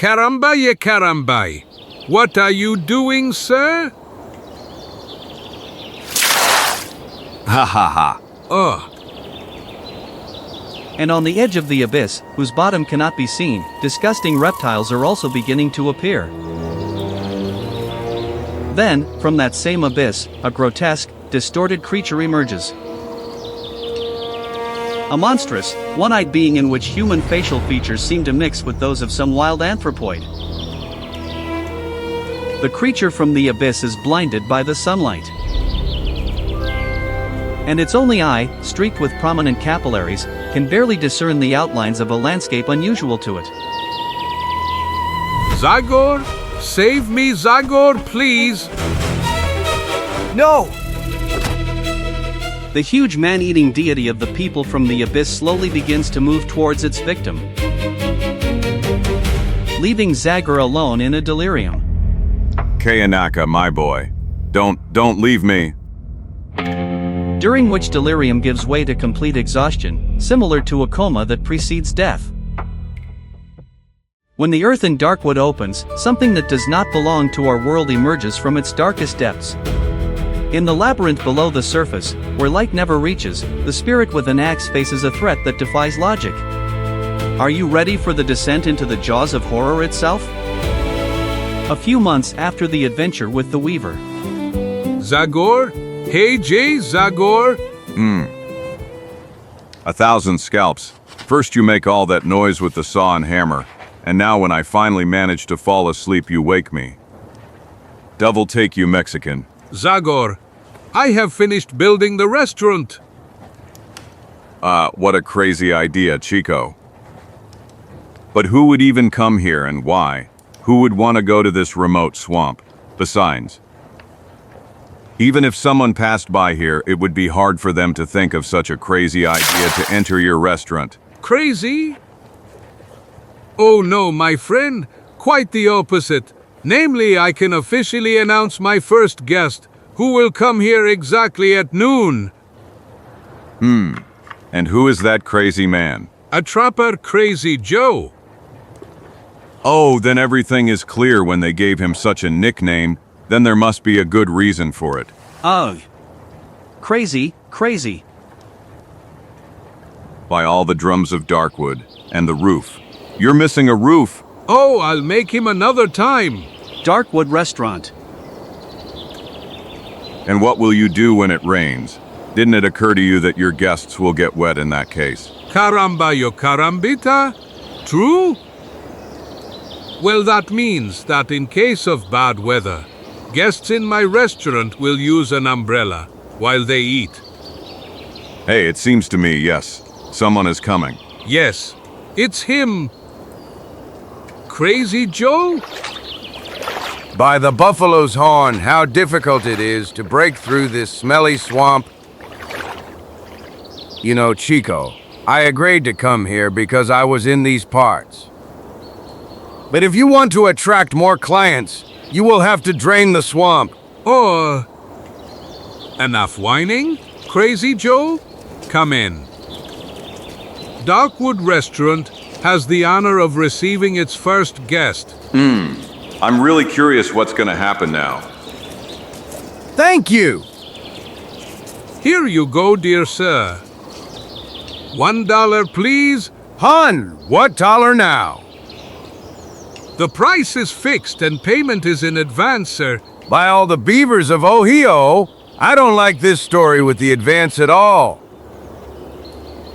Caramba ye carambai. What are you doing, sir? Ha ha ha. Oh, And on the edge of the abyss, whose bottom cannot be seen, disgusting reptiles are also beginning to appear. Then, from that same abyss, a grotesque, distorted creature emerges. A monstrous, one-eyed being in which human facial features seem to mix with those of some wild anthropoid. The creature from the abyss is blinded by the sunlight. And its only eye, streaked with prominent capillaries, can barely discern the outlines of a landscape unusual to it. Zagor? Save me, Zagor, please! No! The huge man-eating deity of the people from the abyss slowly begins to move towards its victim, leaving Zagor alone in a delirium. Kayanaka, my boy. Don't leave me. During which delirium gives way to complete exhaustion, similar to a coma that precedes death. When the earth in Darkwood opens, something that does not belong to our world emerges from its darkest depths. In the labyrinth below the surface, where light never reaches, the spirit with an axe faces a threat that defies logic. Are you ready for the descent into the jaws of horror itself? A few months after the adventure with the Weaver. Zagor? Hey, Jay, Zagor? 1,000 scalps. First you make all that noise with the saw and hammer, and now when I finally manage to fall asleep you wake me. Devil take you, Mexican. Zagor, I have finished building the restaurant. What a crazy idea, Chico. But who would even come here and why? Who would want to go to this remote swamp? Besides, even if someone passed by here, it would be hard for them to think of such a crazy idea to enter your restaurant. Crazy? Oh no, my friend, quite the opposite. Namely, I can officially announce my first guest, who will come here exactly at noon. And who is that crazy man? A trapper Crazy Joe. Oh, then everything is clear. When they gave him such a nickname, then there must be a good reason for it. Ugh. Crazy. By all the drums of Darkwood, and the roof. You're missing a roof. Oh, I'll make him another time. Darkwood Restaurant. And what will you do when it rains? Didn't it occur to you that your guests will get wet in that case? Caramba yo carambita? True? Well, that means that in case of bad weather, guests in my restaurant will use an umbrella while they eat. Hey, it seems to me, yes, someone is coming. Yes, it's him. Crazy Joe? By the buffalo's horn, how difficult it is to break through this smelly swamp. You know, Chico, I agreed to come here because I was in these parts. But if you want to attract more clients, you will have to drain the swamp. Or... enough whining? Crazy Joe? Come in. Darkwood Restaurant has the honor of receiving its first guest. I'm really curious what's gonna happen now. Thank you! Here you go, dear sir. $1, please. Hun, what dollar now? The price is fixed and payment is in advance, sir. By all the beavers of Ohio, I don't like this story with the advance at all.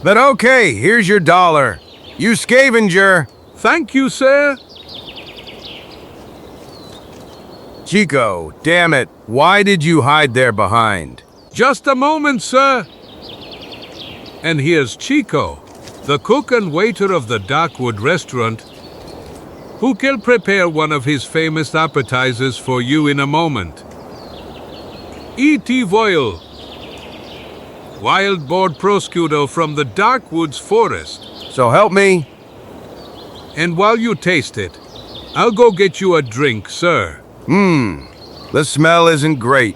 But okay, here's your dollar. You scavenger. Thank you, sir. Chico, damn it, why did you hide there behind? Just a moment, sir. And here's Chico, the cook and waiter of the Darkwood Restaurant, who can prepare one of his famous appetizers for you in a moment. E.T. Voyle, wild boar prosciutto from the Darkwoods forest. So help me. And while you taste it, I'll go get you a drink, sir. The smell isn't great.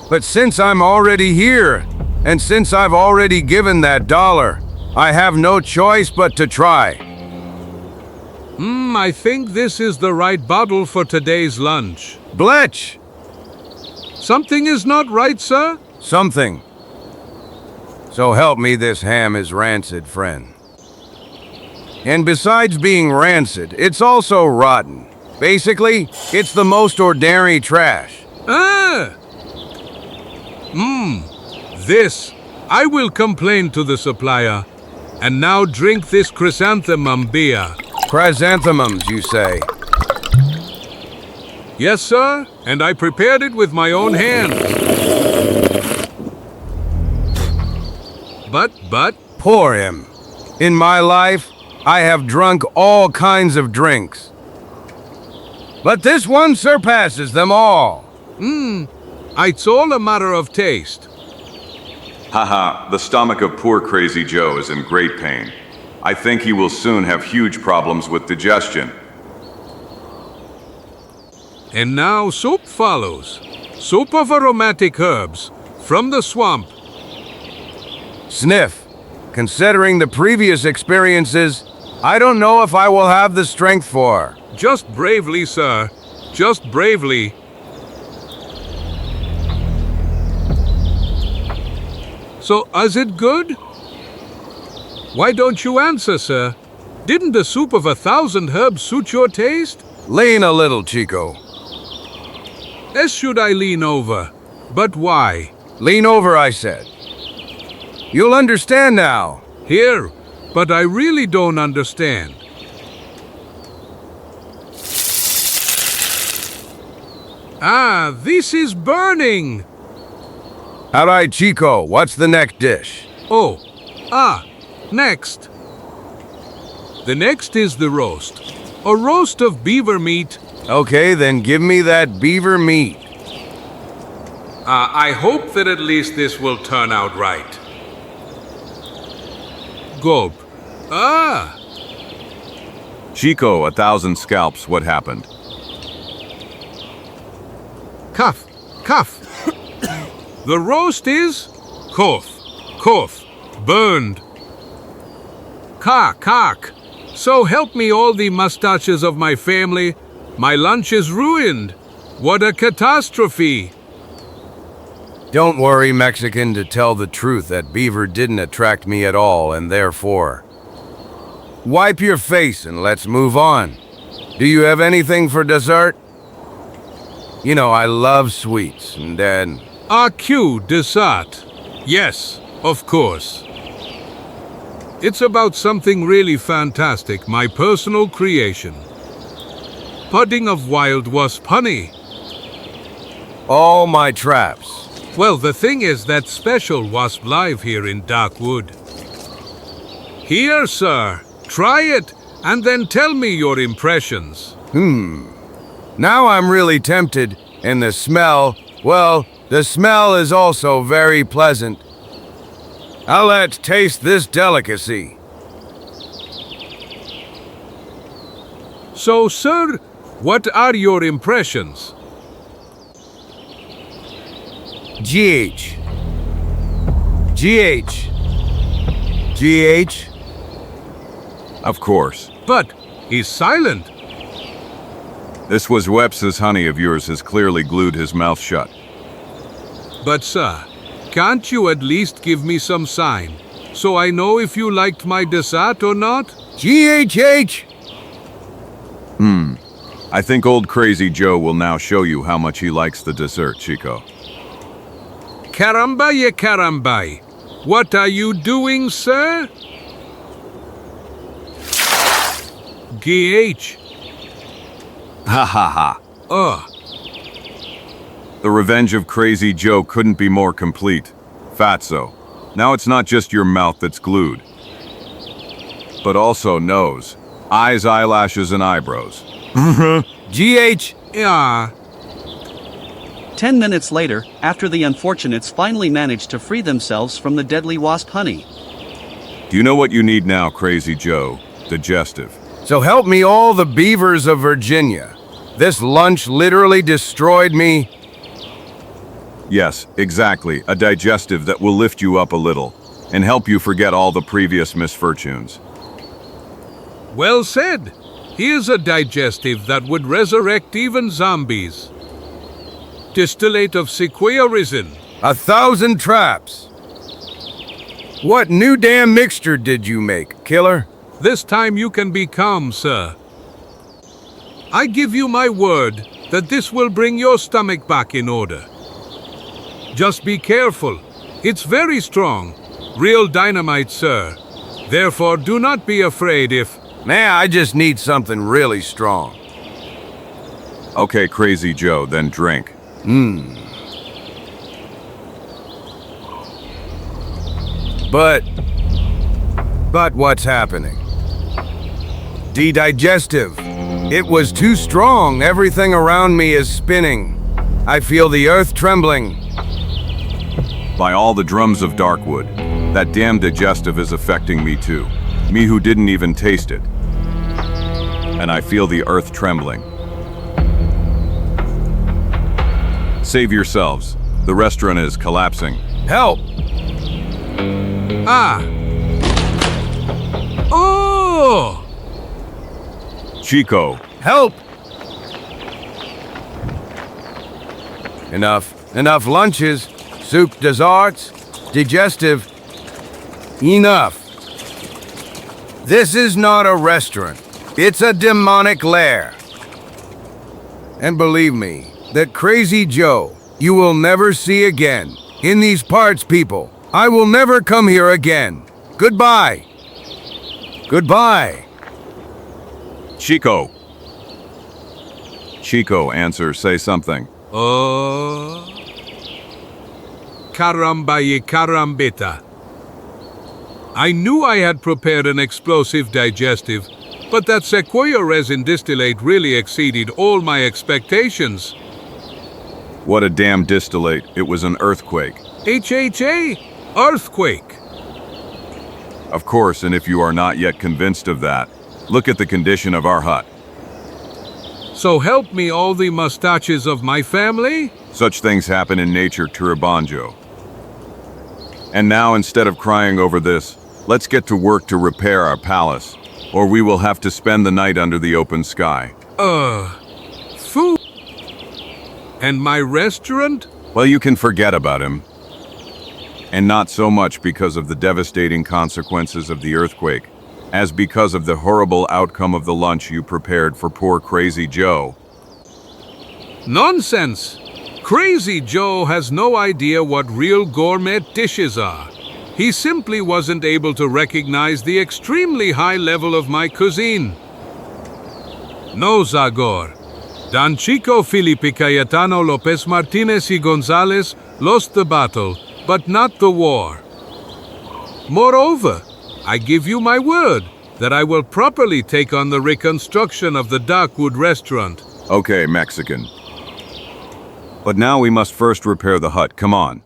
But since I'm already here, and since I've already given that dollar, I have no choice but to try. I think this is the right bottle for today's lunch. Bletch! Something is not right, sir? Something. So help me, this ham is rancid, friend. And besides being rancid, it's also rotten. Basically, it's the most ordinary trash. Ah! This. I will complain to the supplier. And now drink this chrysanthemum beer. Chrysanthemums, you say? Yes, sir, and I prepared it with my own hands. But... Poor him. In my life, I have drunk all kinds of drinks. But this one surpasses them all. It's all a matter of taste. Haha, the stomach of poor Crazy Joe is in great pain. I think he will soon have huge problems with digestion. And now soup follows. Soup of aromatic herbs from the swamp. Sniff. Considering the previous experiences, I don't know if I will have the strength for. Just bravely, sir. Just bravely. So, is it good? Why don't you answer, sir? Didn't the soup of 1,000 herbs suit your taste? Lean a little, Chico. As should I lean over. But why? Lean over, I said. You'll understand now. Here, but I really don't understand. Ah, this is burning! All right, Chico, what's the next dish? Next. The next is the roast. A roast of beaver meat. Okay, then give me that beaver meat. I hope that at least this will turn out right. Gulp. Chico, 1,000 scalps, what happened? Cough. The roast is cough, burned. Cock. So help me all the mustaches of my family. My lunch is ruined. What a catastrophe. Don't worry, Mexican, to tell the truth, that beaver didn't attract me at all, and therefore... Wipe your face and let's move on. Do you have anything for dessert? You know, I love sweets, and then... RQ dessert. Yes, of course. It's about something really fantastic, my personal creation. Pudding of wild wasp honey. All my traps. Well, the thing is that special wasp live here in Darkwood. Here, sir. Try it, and then tell me your impressions. Now I'm really tempted, and the smell, well, the smell is also very pleasant. Let's taste this delicacy. So, sir, what are your impressions? GH. Of course. But he's silent. This was Webster's honey of yours has clearly glued his mouth shut. But, sir, can't you at least give me some sign, so I know if you liked my dessert or not? GHH! I think old Crazy Joe will now show you how much he likes the dessert, Chico. Caramba ye caramba. What are you doing, sir? GH. Ha ha ha. The revenge of Crazy Joe couldn't be more complete. Fatso. Now it's not just your mouth that's glued, but also nose, eyes, eyelashes, and eyebrows. GH! Yeah. 10 minutes later, after the unfortunates finally managed to free themselves from the deadly wasp honey. Do you know what you need now, Crazy Joe? Digestive. So help me all the beavers of Virginia. This lunch literally destroyed me. Yes, exactly. A digestive that will lift you up a little and help you forget all the previous misfortunes. Well said. Here's a digestive that would resurrect even zombies. Distillate of sequoia resin. 1,000 traps. What new damn mixture did you make, killer? This time you can be calm, sir. I give you my word that this will bring your stomach back in order. Just be careful. It's very strong. Real dynamite, sir. Therefore, do not be afraid if... Man, I just need something really strong. Okay, Crazy Joe, then drink. But what's happening? Digestive. It was too strong. Everything around me is spinning. I feel the earth trembling. By all the drums of Darkwood, that damn digestive is affecting me too. Me who didn't even taste it. And I feel the earth trembling. Save yourselves. The restaurant is collapsing. Help! Ah! Oh! Chico, Help! Enough lunches, soup, desserts, digestive. Enough. This is not a restaurant. It's a demonic lair. And believe me, that Crazy Joe, you will never see again. In these parts, people, I will never come here again. Goodbye. Goodbye. Chico. Chico, answer, say something. Oh. Caramba y carambita. I knew I had prepared an explosive digestive, but that sequoia resin distillate really exceeded all my expectations. What a damn distillate. It was an earthquake. HHA? Earthquake. Of course, and if you are not yet convinced of that, look at the condition of our hut. So help me all the mustaches of my family? Such things happen in nature, Turabanjo. And now, instead of crying over this, let's get to work to repair our palace, or we will have to spend the night under the open sky. Food? And my restaurant? Well, you can forget about him. And not so much because of the devastating consequences of the earthquake, as because of the horrible outcome of the lunch you prepared for poor Crazy Joe. Nonsense! Crazy Joe has no idea what real gourmet dishes are. He simply wasn't able to recognize the extremely high level of my cuisine. No, Zagor. Don Chico Felipe Cayetano Lopez Martinez y Gonzalez lost the battle, but not the war. Moreover, I give you my word that I will properly take on the reconstruction of the Darkwood restaurant. Okay, Mexican. But now we must first repair the hut, come on.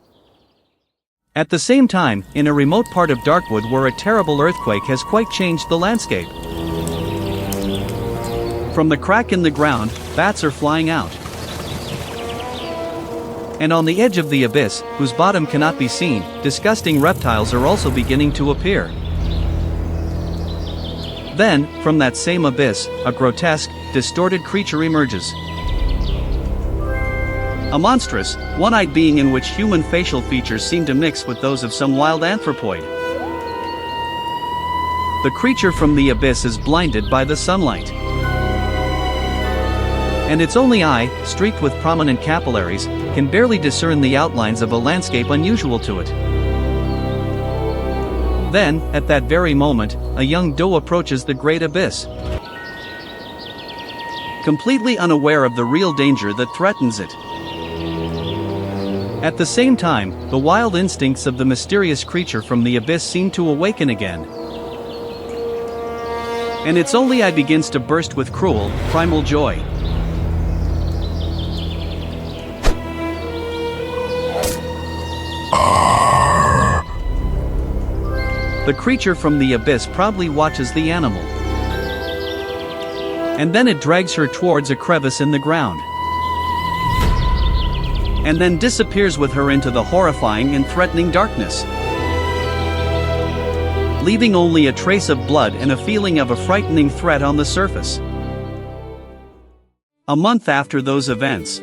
At the same time, in a remote part of Darkwood where a terrible earthquake has quite changed the landscape. From the crack in the ground, bats are flying out. And on the edge of the abyss, whose bottom cannot be seen, disgusting reptiles are also beginning to appear. Then, from that same abyss, a grotesque, distorted creature emerges. A monstrous, one-eyed being in which human facial features seem to mix with those of some wild anthropoid. The creature from the abyss is blinded by the sunlight. And its only eye, streaked with prominent capillaries, can barely discern the outlines of a landscape unusual to it. Then, at that very moment, a young doe approaches the great abyss. Completely unaware of the real danger that threatens it. At the same time, the wild instincts of the mysterious creature from the abyss seem to awaken again. And its only eye begins to burst with cruel, primal joy. The creature from the abyss proudly watches the animal. And then it drags her towards a crevice in the ground. And then disappears with her into the horrifying and threatening darkness. Leaving only a trace of blood and a feeling of a frightening threat on the surface. A month after those events.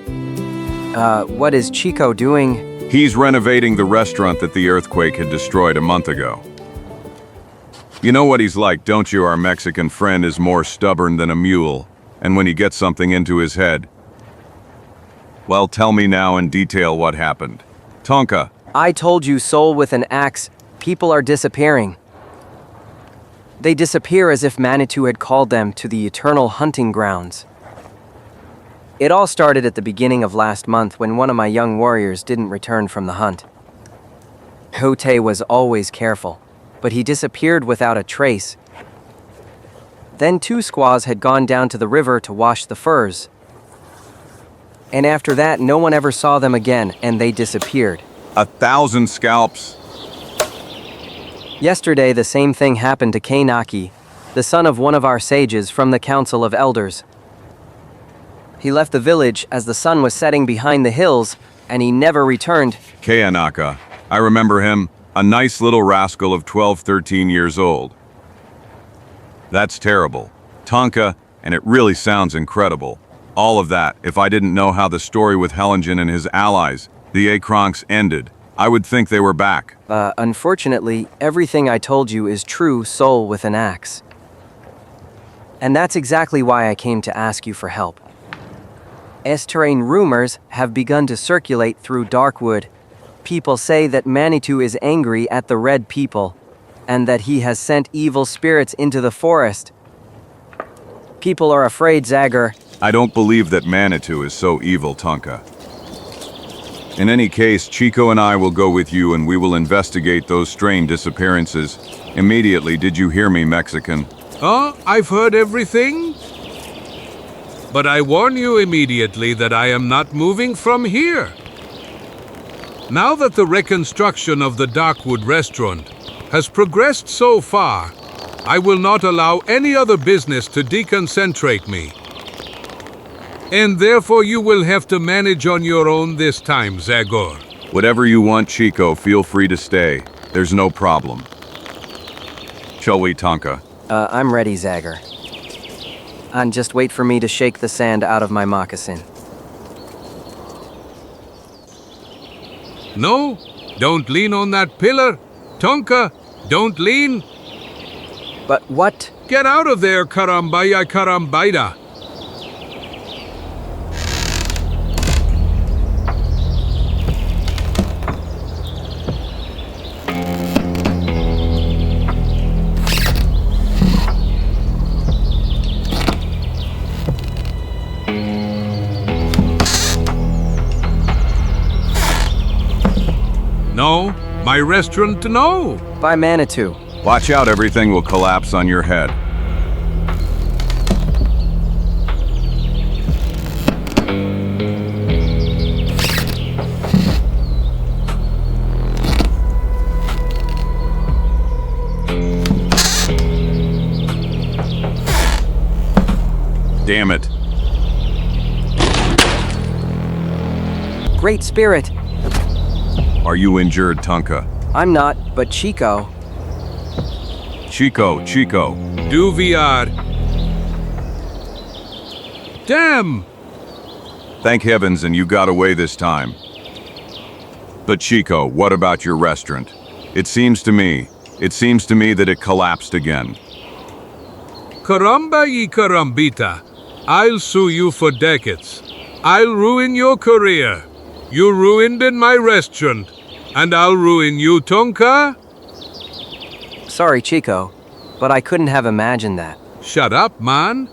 What is Chico doing? He's renovating the restaurant that the earthquake had destroyed a month ago. You know what he's like, don't you? Our Mexican friend is more stubborn than a mule, and when he gets something into his head. Well, tell me now in detail what happened. Tonka. I told you, soul with an axe, people are disappearing. They disappear as if Manitou had called them to the eternal hunting grounds. It all started at the beginning of last month when one of my young warriors didn't return from the hunt. Hote was always careful, but he disappeared without a trace. Then 2 squaws had gone down to the river to wash the furs. And after that, no one ever saw them again, and they disappeared. 1,000 scalps. Yesterday, the same thing happened to Kainaki, the son of one of our sages from the Council of Elders. He left the village as the sun was setting behind the hills, and he never returned. Kayanaka. I remember him, a nice little rascal of 12, 13 years old. That's terrible. Tonka, and it really sounds incredible. All of that, if I didn't know how the story with Hellingen and his allies, the Akronks, ended, I would think they were back. Unfortunately, everything I told you is true, soul with an axe. And that's exactly why I came to ask you for help. Esterrain rumors have begun to circulate through Darkwood. People say that Manitou is angry at the Red People, and that he has sent evil spirits into the forest. People are afraid, Zagor. I don't believe that Manitou is so evil, Tonka. In any case, Chico and I will go with you and we will investigate those strange disappearances. Immediately, did you hear me, Mexican? I've heard everything. But I warn you immediately that I am not moving from here. Now that the reconstruction of the Darkwood restaurant has progressed so far, I will not allow any other business to deconcentrate me. And therefore you will have to manage on your own this time, Zagor. Whatever you want, Chico, feel free to stay. There's no problem. Shall we, Tonka? I'm ready, Zagor. And just wait for me to shake the sand out of my moccasin. No, don't lean on that pillar. Tonka, don't lean. But what? Get out of there, Karambaya Karambaida. No, my restaurant, no. By Manitou. Watch out, everything will collapse on your head. Damn it. Great Spirit. Are you injured, Tonka? I'm not, but Chico. Chico. Duviar. Damn! Thank heavens and you got away this time. But Chico, what about your restaurant? It seems to me that it collapsed again. Karamba y karambita. I'll sue you for decades. I'll ruin your career. You ruined in my restaurant. And I'll ruin you, Tonka. Sorry, Chico, but I couldn't have imagined that. Shut up, man.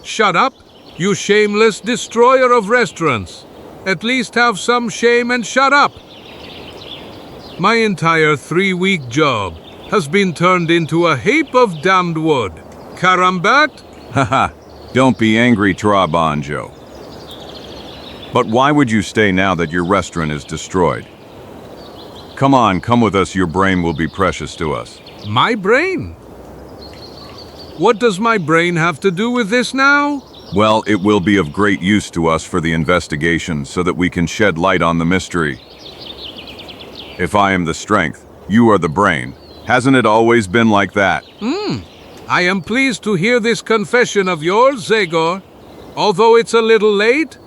Shut up, you shameless destroyer of restaurants. At least have some shame and shut up. My entire 3-week job has been turned into a heap of damned wood. Karambat? Haha, don't be angry, Trabanjo. But why would you stay now that your restaurant is destroyed? Come on, come with us, your brain will be precious to us. My brain? What does my brain have to do with this now? Well, it will be of great use to us for the investigation so that we can shed light on the mystery. If I am the strength, you are the brain. Hasn't it always been like that? I am pleased to hear this confession of yours, Zagor. although it's a little late.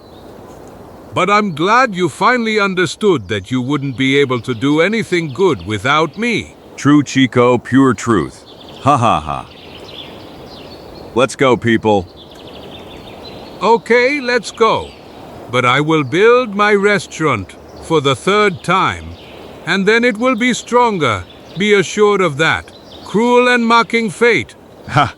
But I'm glad you finally understood that you wouldn't be able to do anything good without me. True, Chico, pure truth. Ha ha ha. Let's go, people. Okay, let's go. But I will build my restaurant for the third time, and then it will be stronger. Be assured of that. Cruel and mocking fate. Ha!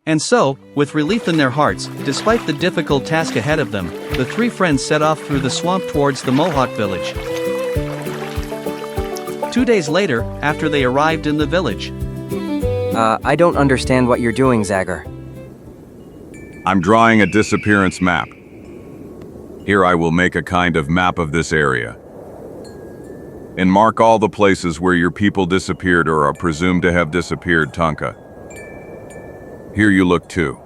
And so, with relief in their hearts, despite the difficult task ahead of them, the three friends set off through the swamp towards the Mohawk village. 2 days later, after they arrived in the village. I don't understand what you're doing, Zagor. I'm drawing a disappearance map. Here I will make a kind of map of this area. And mark all the places where your people disappeared or are presumed to have disappeared, Tonka. Here you look too.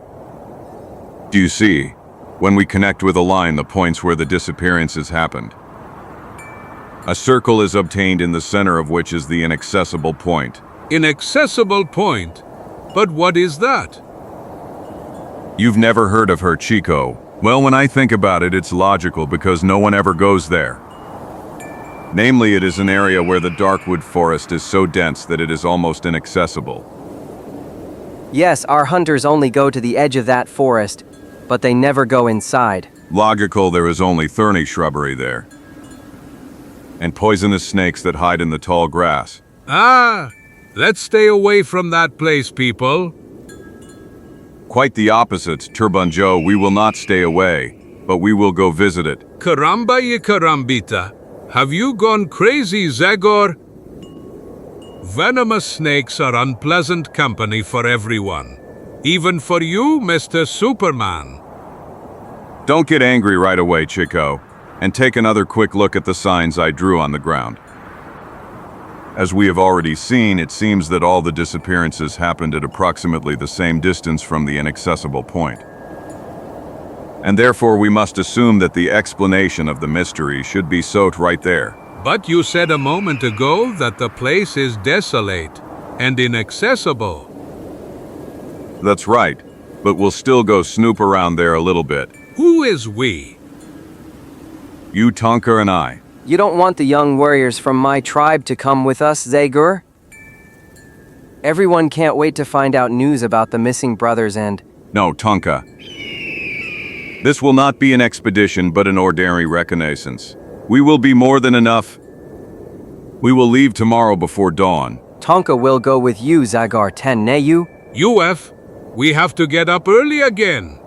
Do you see, when we connect with a line, the points where the disappearances happened? A circle is obtained in the center of which is the inaccessible point. Inaccessible point? But what is that? You've never heard of her, Chico. Well, when I think about it, it's logical because no one ever goes there. Namely, it is an area where the Darkwood forest is so dense that it is almost inaccessible. Yes, our hunters only go to the edge of that forest, but they never go inside. Logical, there is only thorny shrubbery there. And poisonous snakes that hide in the tall grass. Ah, let's stay away from that place, people. Quite the opposite, Turbunjo. We will not stay away, but we will go visit it. Caramba y carambita. Have you gone crazy, Zagor? Venomous snakes are unpleasant company for everyone. Even for you, Mr. Superman. Don't get angry right away, Chico, and take another quick look at the signs I drew on the ground. As we have already seen, it seems that all the disappearances happened at approximately the same distance from the inaccessible point. And therefore we must assume that the explanation of the mystery should be sought right there. But you said a moment ago that the place is desolate and inaccessible. That's right, but we'll still go snoop around there a little bit. Who is we? You, Tonka, and I. You don't want the young warriors from my tribe to come with us, Zagor? Everyone can't wait to find out news about the missing brothers and... No, Tonka. This will not be an expedition, but an ordinary reconnaissance. We will be more than enough. We will leave tomorrow before dawn. Tonka will go with you, Zagor 10, nay you? UF, we have to get up early again.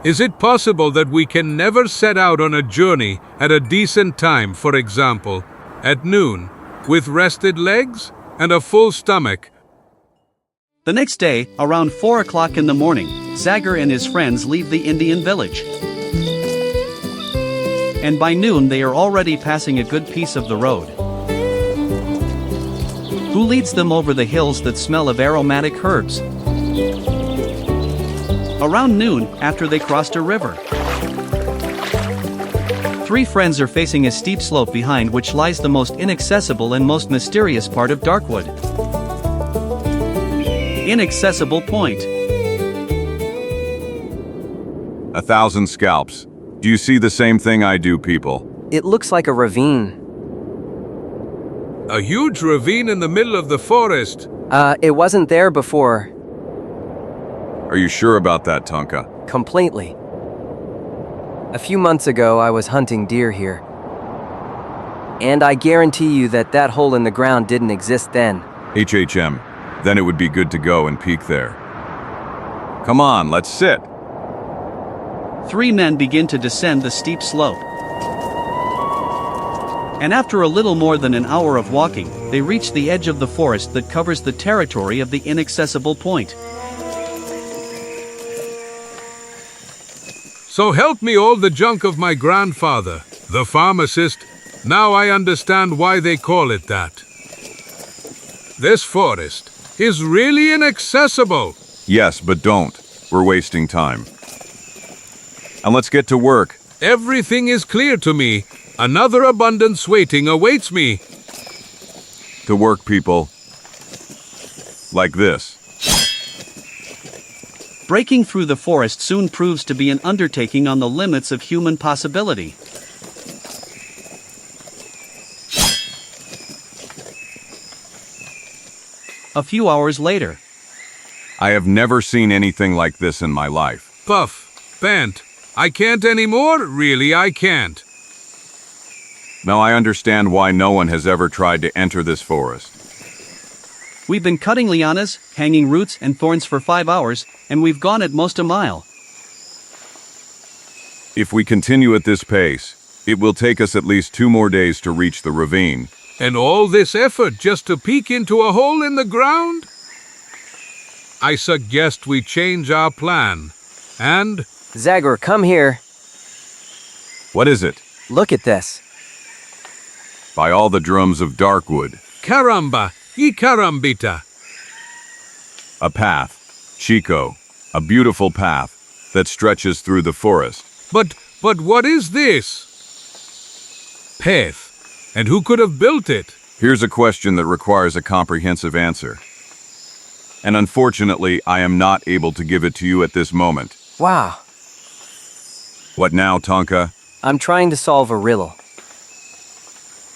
Is it possible that we can never set out on a journey at a decent time, for example, at noon, with rested legs and a full stomach? The next day, around 4 o'clock in the morning, Zagor and his friends leave the Indian village. And by noon they are already passing a good piece of the road. Who leads them over the hills that smell of aromatic herbs? Around noon, after they crossed a river. Three friends are facing a steep slope behind which lies the most inaccessible and most mysterious part of Darkwood. Inaccessible point. 1,000 scalps. Do you see the same thing I do, people? It looks like a ravine. A huge ravine in the middle of the forest. It wasn't there before. Are you sure about that, Tonka? Completely. A few months ago, I was hunting deer here. And I guarantee you that that hole in the ground didn't exist then. HHM. Then it would be good to go and peek there. Come on, let's sit. Three men begin to descend the steep slope. And after a little more than an hour of walking, they reach the edge of the forest that covers the territory of the inaccessible point. So help me all the junk of my grandfather, the pharmacist. Now I understand why they call it that. This forest is really inaccessible. Yes, but don't. We're wasting time. And let's get to work. Everything is clear to me. Another abundance waiting awaits me. To work, people. Like this. Breaking through the forest soon proves to be an undertaking on the limits of human possibility. A few hours later. I have never seen anything like this in my life. Puff, Pant, I can't anymore, really I can't. Now I understand why no one has ever tried to enter this forest. We've been cutting lianas, hanging roots and thorns for 5 hours, and we've gone at most a mile. If we continue at this pace, it will take us at least 2 more days to reach the ravine. And all this effort just to peek into a hole in the ground? I suggest we change our plan. And... Zagor, come here. What is it? Look at this. By all the drums of Darkwood. Caramba, y carambita. A path, Chico, a beautiful path that stretches through the forest. But what is this? Path. And who could have built it? Here's a question that requires a comprehensive answer. And unfortunately, I am not able to give it to you at this moment. Wow. What now, Tonka? I'm trying to solve a riddle.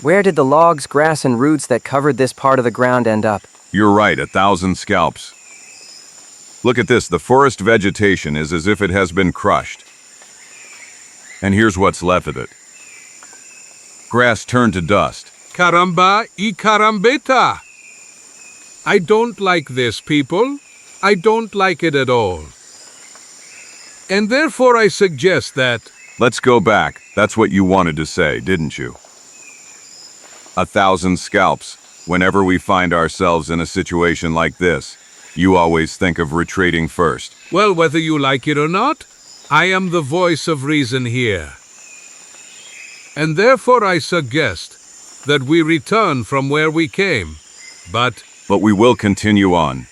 Where did the logs, grass, and roots that covered this part of the ground end up? You're right, 1,000 scalps. Look at this, the forest vegetation is as if it has been crushed. And here's what's left of it. Grass turned to dust. Caramba y carambita. I don't like this, people. I don't like it at all. And therefore I suggest that... Let's go back. That's what you wanted to say, didn't you? 1,000 scalps. Whenever we find ourselves in a situation like this, you always think of retreating first. Well, whether you like it or not, I am the voice of reason here. And therefore I suggest that we return from where we came. But we will continue on.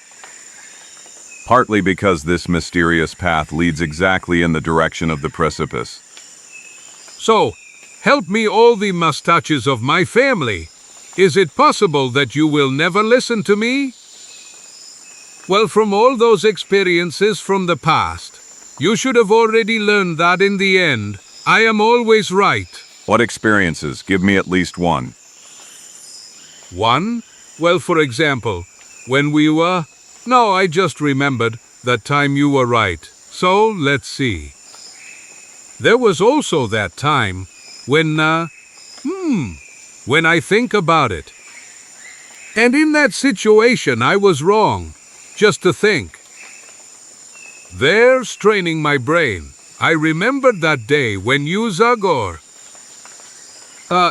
Partly because this mysterious path leads exactly in the direction of the precipice. So, help me all the mustaches of my family. Is it possible that you will never listen to me? Well, from all those experiences from the past, you should have already learned that in the end, I am always right. What experiences? Give me at least one. One? Well, for example, when we were... No, I just remembered that time you were right. So, let's see. There was also that time when I think about it. And in that situation, I was wrong. Just to think. There, straining my brain, I remembered that day when you, Zagor...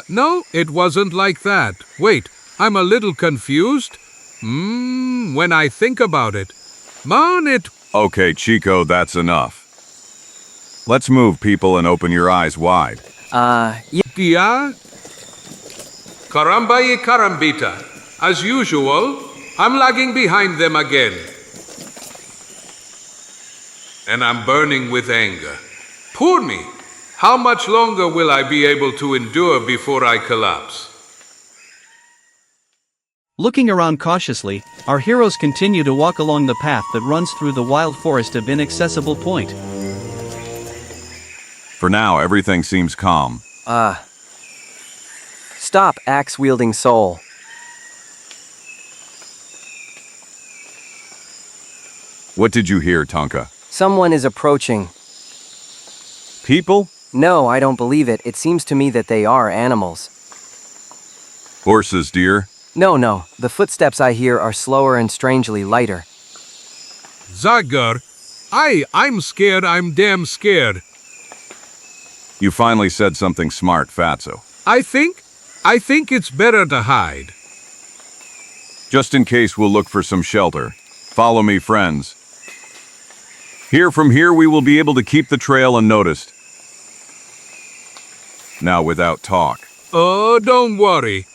No, it wasn't like that. Wait, I'm a little confused. When I think about it. Okay, Chico, that's enough. Let's move, people, and open your eyes wide. Yeah? Caramba y carambita. As usual, I'm lagging behind them again. And I'm burning with anger. Poor me. How much longer will I be able to endure before I collapse? Looking around cautiously, our heroes continue to walk along the path that runs through the wild forest of Inaccessible Point. For now, everything seems calm. Stop, axe-wielding soul. What did you hear, Tonka? Someone is approaching. People? No, I don't believe it. It seems to me that they are animals. Horses, dear? No. The footsteps I hear are slower and strangely lighter. Zagor, I'm scared. I'm damn scared. You finally said something smart, Fatso. I think it's better to hide. Just in case, we'll look for some shelter. Follow me, friends. From here we will be able to keep the trail unnoticed. Now without talk. Oh, don't worry.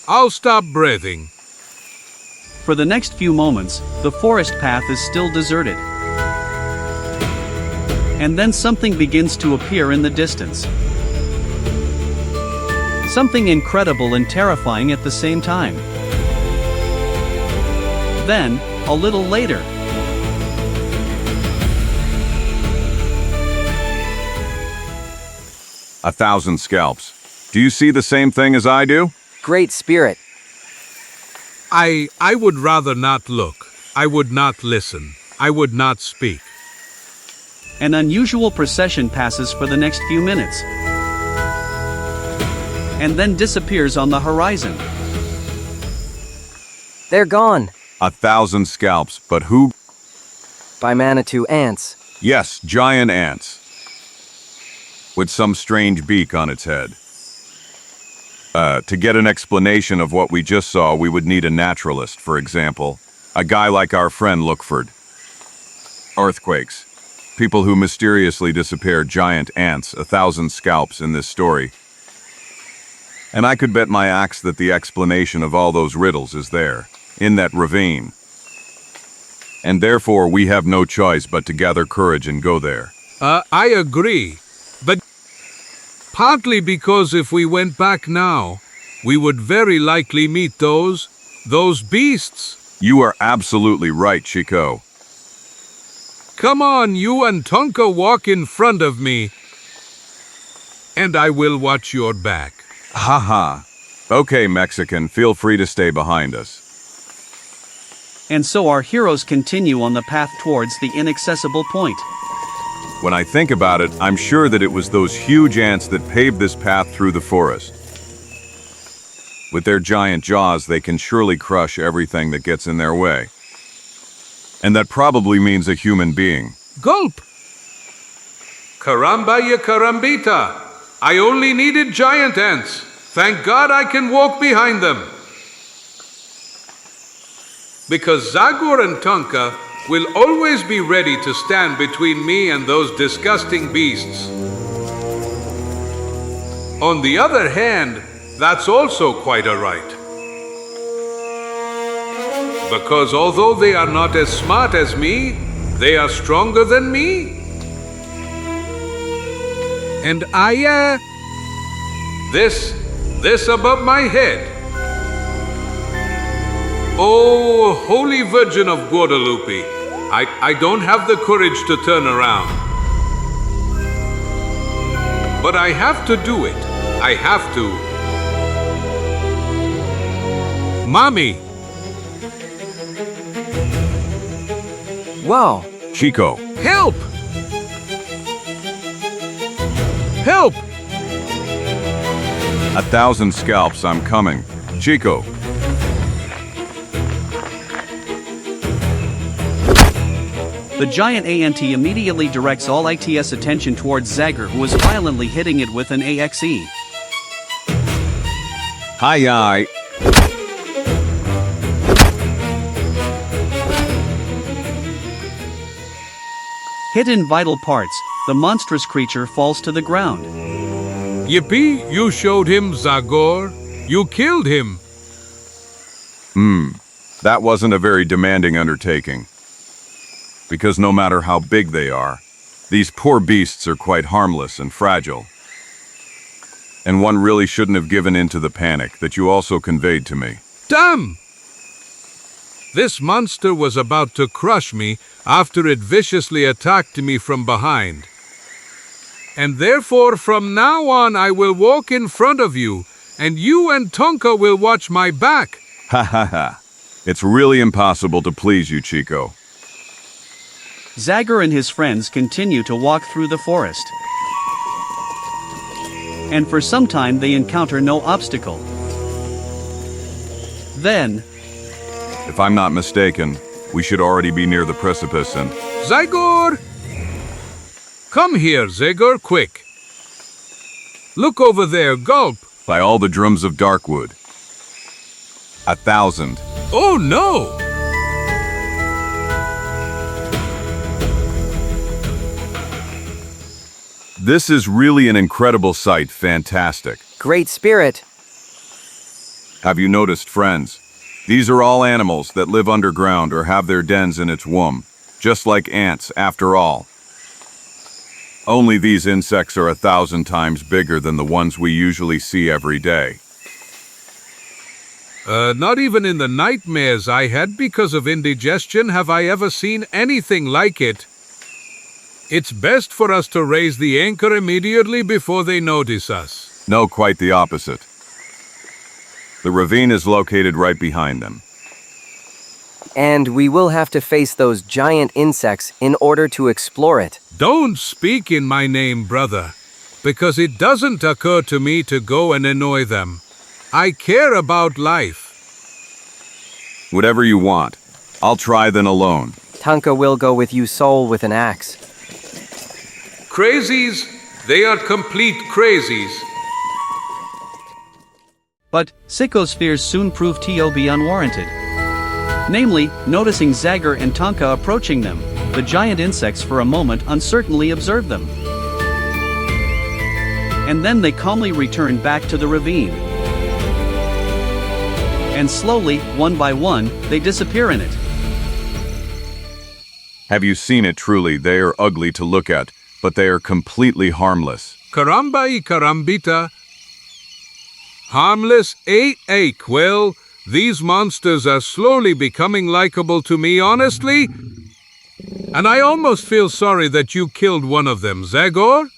I'll stop breathing. For the next few moments, the forest path is still deserted. And then something begins to appear in the distance. Something incredible and terrifying at the same time. Then, a little later, 1,000 scalps. Do you see the same thing as I do? Great Spirit. I would rather not look. I would not listen. I would not speak. An unusual procession passes for the next few minutes, and then disappears on the horizon. They're gone. 1,000 scalps, but who? By Manitou ants. Yes, giant ants. With some strange beak on its head. To get an explanation of what we just saw, we would need a naturalist, for example. A guy like our friend Lookford. Earthquakes. People who mysteriously disappear, giant ants, 1,000 scalps in this story. And I could bet my axe that the explanation of all those riddles is there, in that ravine. And therefore we have no choice but to gather courage and go there. I agree. But partly because if we went back now, we would very likely meet those beasts. You are absolutely right, Chico. Come on, you and Tonka walk in front of me, and I will watch your back. Haha. Okay, Mexican, feel free to stay behind us. And so our heroes continue on the path towards the inaccessible point. When I think about it, I'm sure that it was those huge ants that paved this path through the forest. With their giant jaws, they can surely crush everything that gets in their way. And that probably means a human being. Gulp! Caramba ya carambita! I only needed giant ants. Thank God I can walk behind them. Because Zagor and Tonka will always be ready to stand between me and those disgusting beasts. On the other hand, that's also quite a right. Because although they are not as smart as me, they are stronger than me. And this above my head. Oh, Holy Virgin of Guadalupe, I don't have the courage to turn around. But I have to do it. I have to. Mommy! Wow. Chico. Help! Help! 1,000 scalps, I'm coming. Chico. The giant ant immediately directs all its attention towards Zagor, who is violently hitting it with an AXE. Hi. Hit in vital parts, the monstrous creature falls to the ground. Yippee, you showed him, Zagor. You killed him. That wasn't a very demanding undertaking. Because no matter how big they are, these poor beasts are quite harmless and fragile. And one really shouldn't have given in to the panic that you also conveyed to me. Damn! This monster was about to crush me after it viciously attacked me from behind. And therefore from now on I will walk in front of you, and you and Tonka will watch my back. Ha ha ha. It's really impossible to please you, Chico. Zagor and his friends continue to walk through the forest. And for some time they encounter no obstacle. Then, If I'm not mistaken, we should already be near the precipice and... Zagor! Come here, Zagor, quick. Look over there, gulp. By all the drums of Darkwood. 1,000. Oh no! This is really an incredible sight, fantastic. Great Spirit. Have you noticed, friends? These are all animals that live underground or have their dens in its womb, just like ants, after all. Only these insects are 1,000 times bigger than the ones we usually see every day. Not even in the nightmares I had because of indigestion have I ever seen anything like it. It's best for us to raise the anchor immediately before they notice us. No, quite the opposite. The ravine is located right behind them. And we will have to face those giant insects in order to explore it. Don't speak in my name, brother, because it doesn't occur to me to go and annoy them. I care about life. Whatever you want. I'll try then alone. Tonka will go with you, Soul, with an axe. Crazies, they are complete crazies. But Siko's fears soon proved to be unwarranted. Namely, noticing Zagor and Tonka approaching them, the giant insects for a moment uncertainly observed them. And then they calmly returned back to the ravine. And slowly, one by one, they disappear in it. Have you seen it truly? They are ugly to look at, but they are completely harmless. Caramba y carambita. Harmless, well, these monsters are slowly becoming likable to me, honestly. And I almost feel sorry that you killed one of them, Zagor.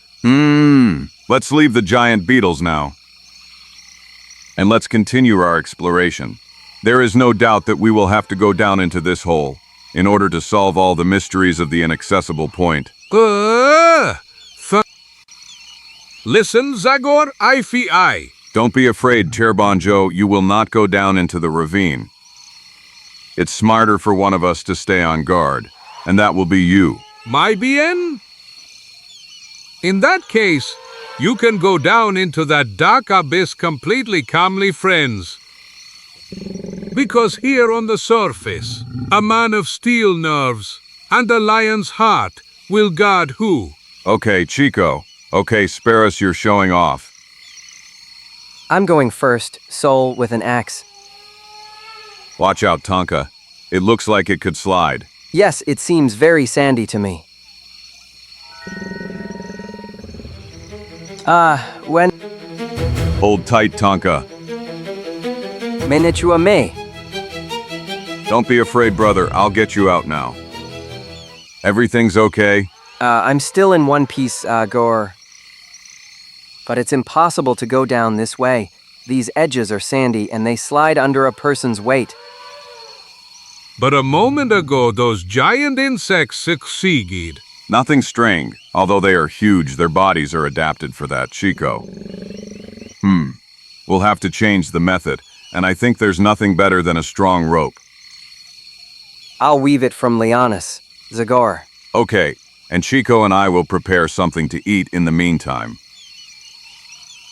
Let's leave the giant beetles now. And let's continue our exploration. There is no doubt that we will have to go down into this hole in order to solve all the mysteries of the inaccessible point. Listen, Zagor, I. Don't be afraid, Cherbanjo, you will not go down into the ravine. It's smarter for one of us to stay on guard, and that will be you. My bien? In that case, you can go down into that dark abyss completely calmly, friends. Because here on the surface, a man of steel nerves and a lion's heart will guard who? Okay, Chico. Okay, spare us your showing off. I'm going first, Soul, with an axe. Watch out, Tonka. It looks like it could slide. Yes, it seems very sandy to me. When... Hold tight, Tonka. Menechua me. Don't be afraid, brother. I'll get you out now. Everything's okay? I'm still in one piece, Gore. But it's impossible to go down this way. These edges are sandy and they slide under a person's weight. But a moment ago, those giant insects succeeded. Nothing strange. Although they are huge, their bodies are adapted for that, Chico. We'll have to change the method, and I think there's nothing better than a strong rope. I'll weave it from lianas, Zagor. Okay, and Chico and I will prepare something to eat in the meantime.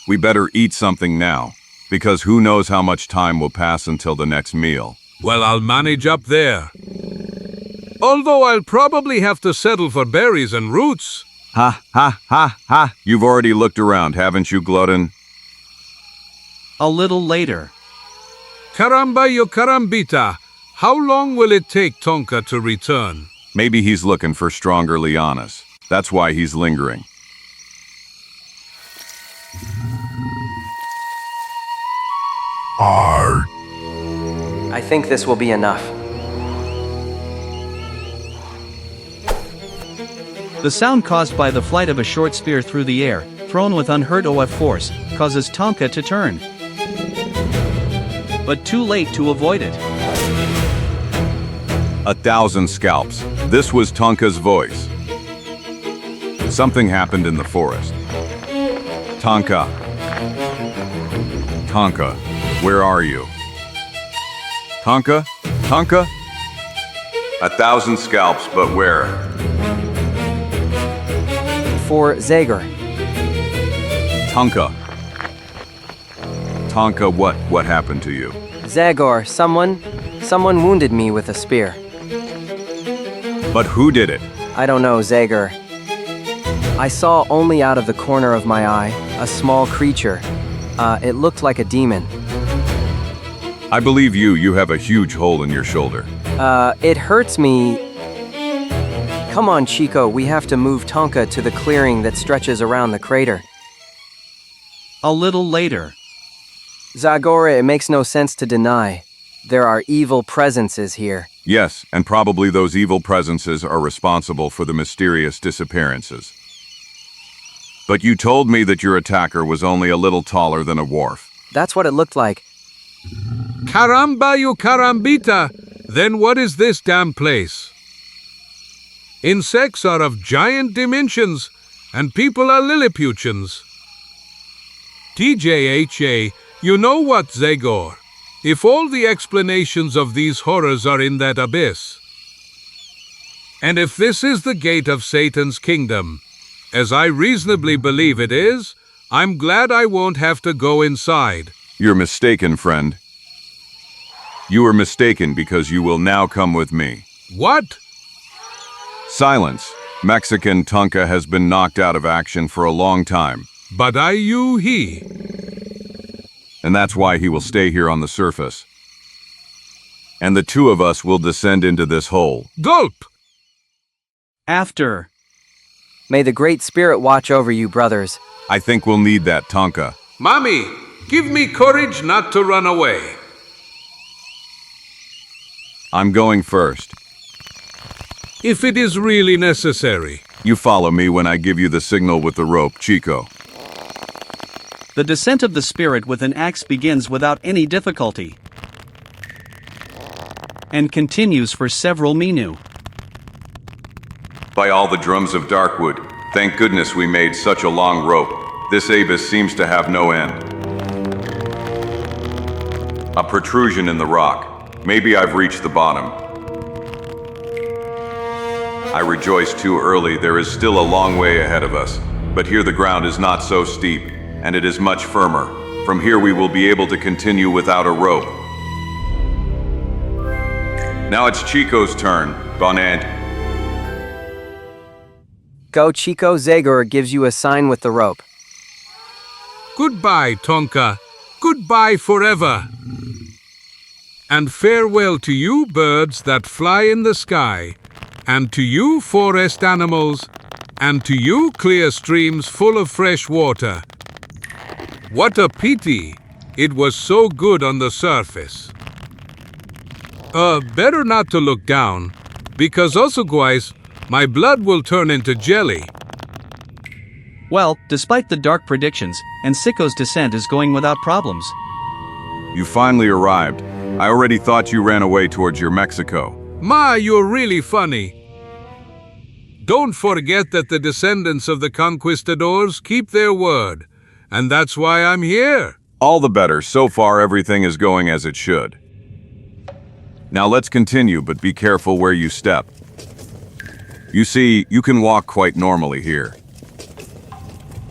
We better eat something now, because who knows how much time will pass until the next meal. Well, I'll manage up there. Although I'll probably have to settle for berries and roots. Ha, ha, ha, ha. You've already looked around, haven't you, Glutton? A little later. Caramba yo carambita. How long will it take Tonka to return? Maybe he's looking for stronger lianas. That's why he's lingering. I think this will be enough. The sound caused by the flight of a short spear through the air, thrown with unheard of force, causes Tonka to turn. But too late to avoid it. 1,000 scalps. This was Tonka's voice. Something happened in the forest. Tonka. Tonka, where are you? Tonka? Tonka? 1,000 scalps, but where? For Zagor. Tonka. Tonka, what happened to you? Zagor, someone wounded me with a spear. But who did it? I don't know, Zagor. I saw only out of the corner of my eye a small creature. It looked like a demon. I believe you have a huge hole in your shoulder. It hurts me. Come on, Chico, we have to move Tonka to the clearing that stretches around the crater. A little later. Zagor, it makes no sense to deny. There are evil presences here. Yes, and probably those evil presences are responsible for the mysterious disappearances. But you told me that your attacker was only a little taller than a dwarf. That's what it looked like. Caramba, you carambita! Then what is this damn place? Insects are of giant dimensions, and people are Lilliputians. TJHA, you know what, Zagor? If all the explanations of these horrors are in that abyss, and if this is the gate of Satan's kingdom, as I reasonably believe it is, I'm glad I won't have to go inside. You're mistaken, friend. You are mistaken because you will now come with me. What? Silence. Mexican Tonka has been knocked out of action for a long time. But he. And that's why he will stay here on the surface. And the two of us will descend into this hole. Gulp! After. May the Great Spirit watch over you, brothers. I think we'll need that, Tonka. Mommy, give me courage not to run away. I'm going first. If it is really necessary. You follow me when I give you the signal with the rope, Chico. The descent of the spirit with an axe begins without any difficulty and continues for several minutes. By all the drums of Darkwood, thank goodness we made such a long rope. This abyss seems to have no end. A protrusion in the rock. Maybe I've reached the bottom. I rejoice too early. There is still a long way ahead of us. But here the ground is not so steep, and it is much firmer. From here we will be able to continue without a rope. Now it's Chico's turn, Bonant. Go, Chico. Zagor gives you a sign with the rope. Goodbye, Tonka. Goodbye forever. And farewell to you birds that fly in the sky, and to you forest animals, and to you clear streams full of fresh water. What a pity! It was so good on the surface. Better not to look down, because otherwise my blood will turn into jelly. Well, despite the dark predictions, and Sicko's descent is going without problems. You finally arrived. I already thought you ran away towards your Mexico. Ma, you're really funny. Don't forget that the descendants of the conquistadors keep their word, and that's why I'm here. All the better. So far everything is going as it should. Now let's continue, but be careful where you step. You see, you can walk quite normally here.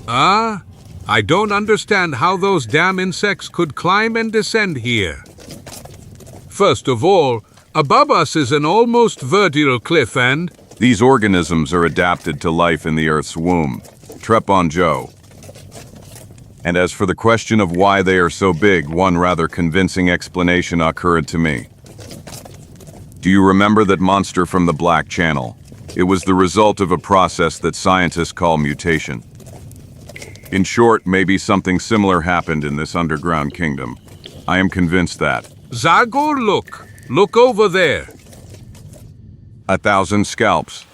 I don't understand how those damn insects could climb and descend here. First of all, above us is an almost vertical cliff and... These organisms are adapted to life in the Earth's womb. Trepon Joe. And as for the question of why they are so big, one rather convincing explanation occurred to me. Do you remember that monster from the Black Channel? It was the result of a process that scientists call mutation. In short, maybe something similar happened in this underground kingdom. I am convinced that. Zagor, look. Look over there. 1,000 scalps.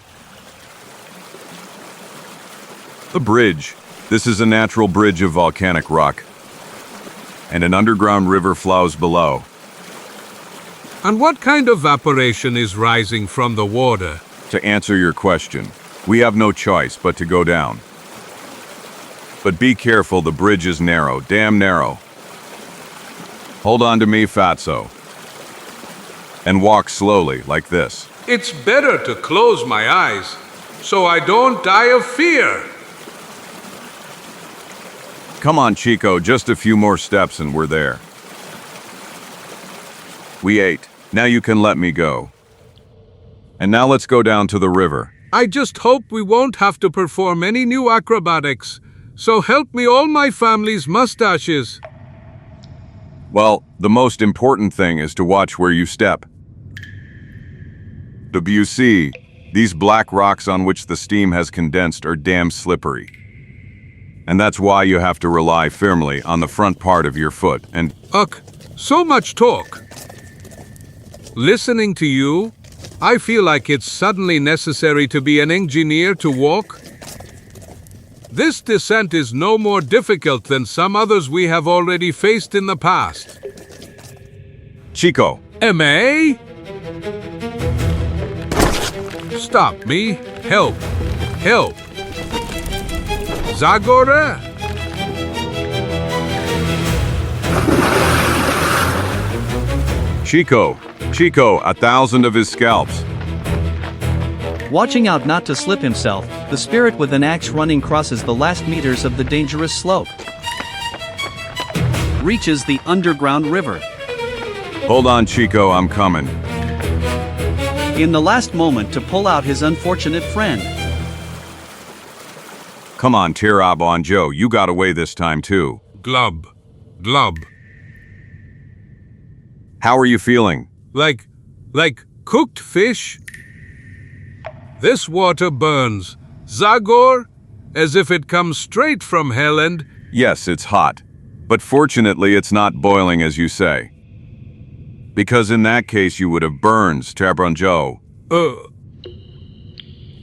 A bridge. This is a natural bridge of volcanic rock. And an underground river flows below. And what kind of evaporation is rising from the water? To answer your question, we have no choice but to go down. But be careful, the bridge is narrow, damn narrow. Hold on to me, Fatso. And walk slowly, like this. It's better to close my eyes, so I don't die of fear. Come on, Chico, just a few more steps and we're there. We ate. Now you can let me go. And now let's go down to the river. I just hope we won't have to perform any new acrobatics. So help me all my family's mustaches. Well, the most important thing is to watch where you step. WC, these black rocks on which the steam has condensed are damn slippery. And that's why you have to rely firmly on the front part of your foot and... Ugh, so much talk. Listening to you, I feel like it's suddenly necessary to be an engineer to walk. This descent is no more difficult than some others we have already faced in the past. Chico, M.A.? Stop me. Help. Help. Zagor EN. Chico, 1,000 of his scalps. Watching out not to slip himself, the spirit with an axe running crosses the last meters of the dangerous slope. Reaches the underground river. Hold on, Chico, I'm coming. In the last moment to pull out his unfortunate friend. Come on, Tirab on Joe, you got away this time too. Glub. Glub. How are you feeling? Like cooked fish? This water burns. Zagor, as if it comes straight from hell and... Yes, it's hot. But fortunately, it's not boiling as you say. Because in that case, you would have burned, Tabronjo.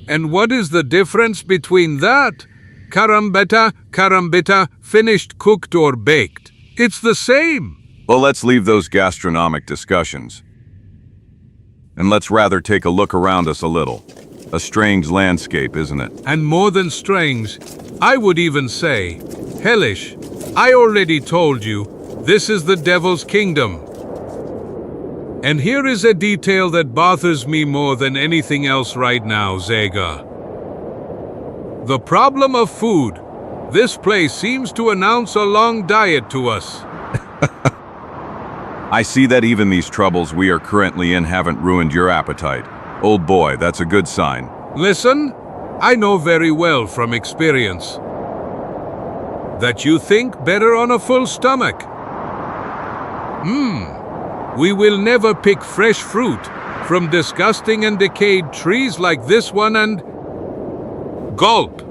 And what is the difference between that? Karambita, finished, cooked, or baked. It's the same. Well, let's leave those gastronomic discussions. And let's rather take a look around us a little. A strange landscape, isn't it? And more than strange, I would even say, hellish. I already told you, this is the devil's kingdom. And here is a detail that bothers me more than anything else right now, Zagor. The problem of food. This place seems to announce a long diet to us. I see that even these troubles we are currently in haven't ruined your appetite. Old boy, that's a good sign. Listen, I know very well from experience that you think better on a full stomach. We will never pick fresh fruit from disgusting and decayed trees like this one and... Gulp!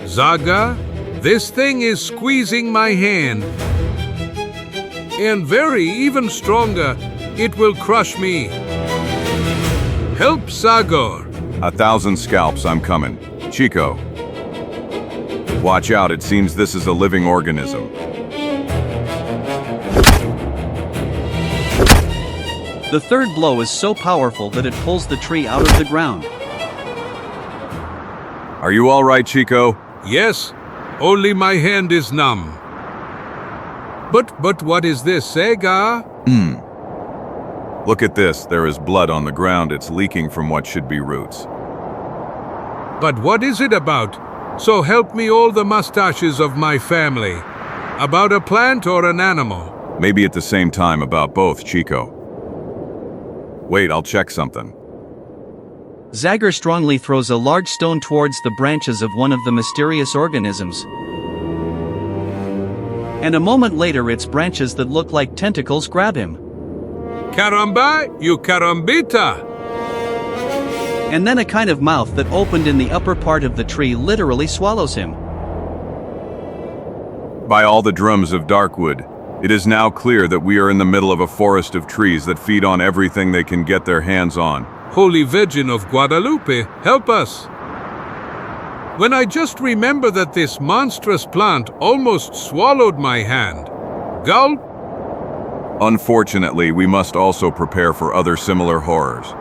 Zagor, this thing is squeezing my hand. And even stronger, it will crush me. Help, Zagor. 1,000 scalps, I'm coming. Chico. Watch out, it seems this is a living organism. The third blow is so powerful that it pulls the tree out of the ground. Are you all right, Chico? Yes, only my hand is numb. But what is this, Zagor? Look at this, there is blood on the ground, it's leaking from what should be roots. But what is it about? So help me all the mustaches of my family. About a plant or an animal? Maybe at the same time about both, Chico. Wait, I'll check something. Zagor strongly throws a large stone towards the branches of one of the mysterious organisms. And a moment later its branches that look like tentacles grab him. Caramba, you carambita! And then a kind of mouth that opened in the upper part of the tree literally swallows him. By all the drums of Darkwood, it is now clear that we are in the middle of a forest of trees that feed on everything they can get their hands on. Holy Virgin of Guadalupe, help us! When I just remember that this monstrous plant almost swallowed my hand. Gulp! Unfortunately, we must also prepare for other similar horrors.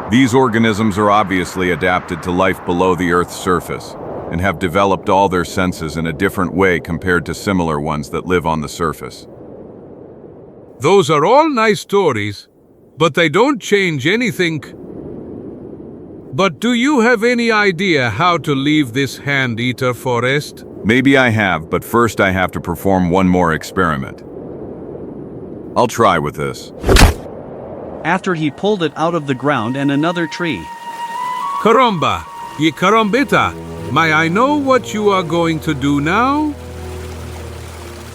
These organisms are obviously adapted to life below the Earth's surface, and have developed all their senses in a different way compared to similar ones that live on the surface. Those are all nice stories, but they don't change anything. But do you have any idea how to leave this hand-eater forest? Maybe I have, but first I have to perform one more experiment. I'll try with this. After he pulled it out of the ground and another tree. Caramba, ye carambita, may I know what you are going to do now?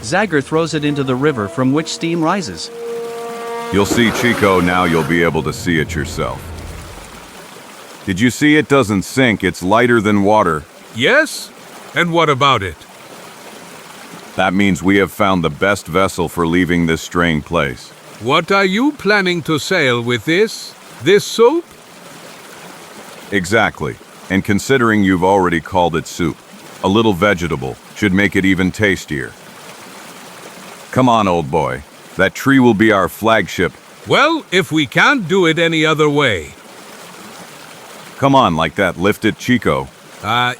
Zagor throws it into the river from which steam rises. You'll see, Chico, now you'll be able to see it yourself. Did you see it doesn't sink, it's lighter than water? Yes? And what about it? That means we have found the best vessel for leaving this strange place. What are you planning to sail with this? This soup? Exactly. And considering you've already called it soup, a little vegetable should make it even tastier. Come on, old boy. That tree will be our flagship. Well, if we can't do it any other way. Come on, like that. Lift it, Chico.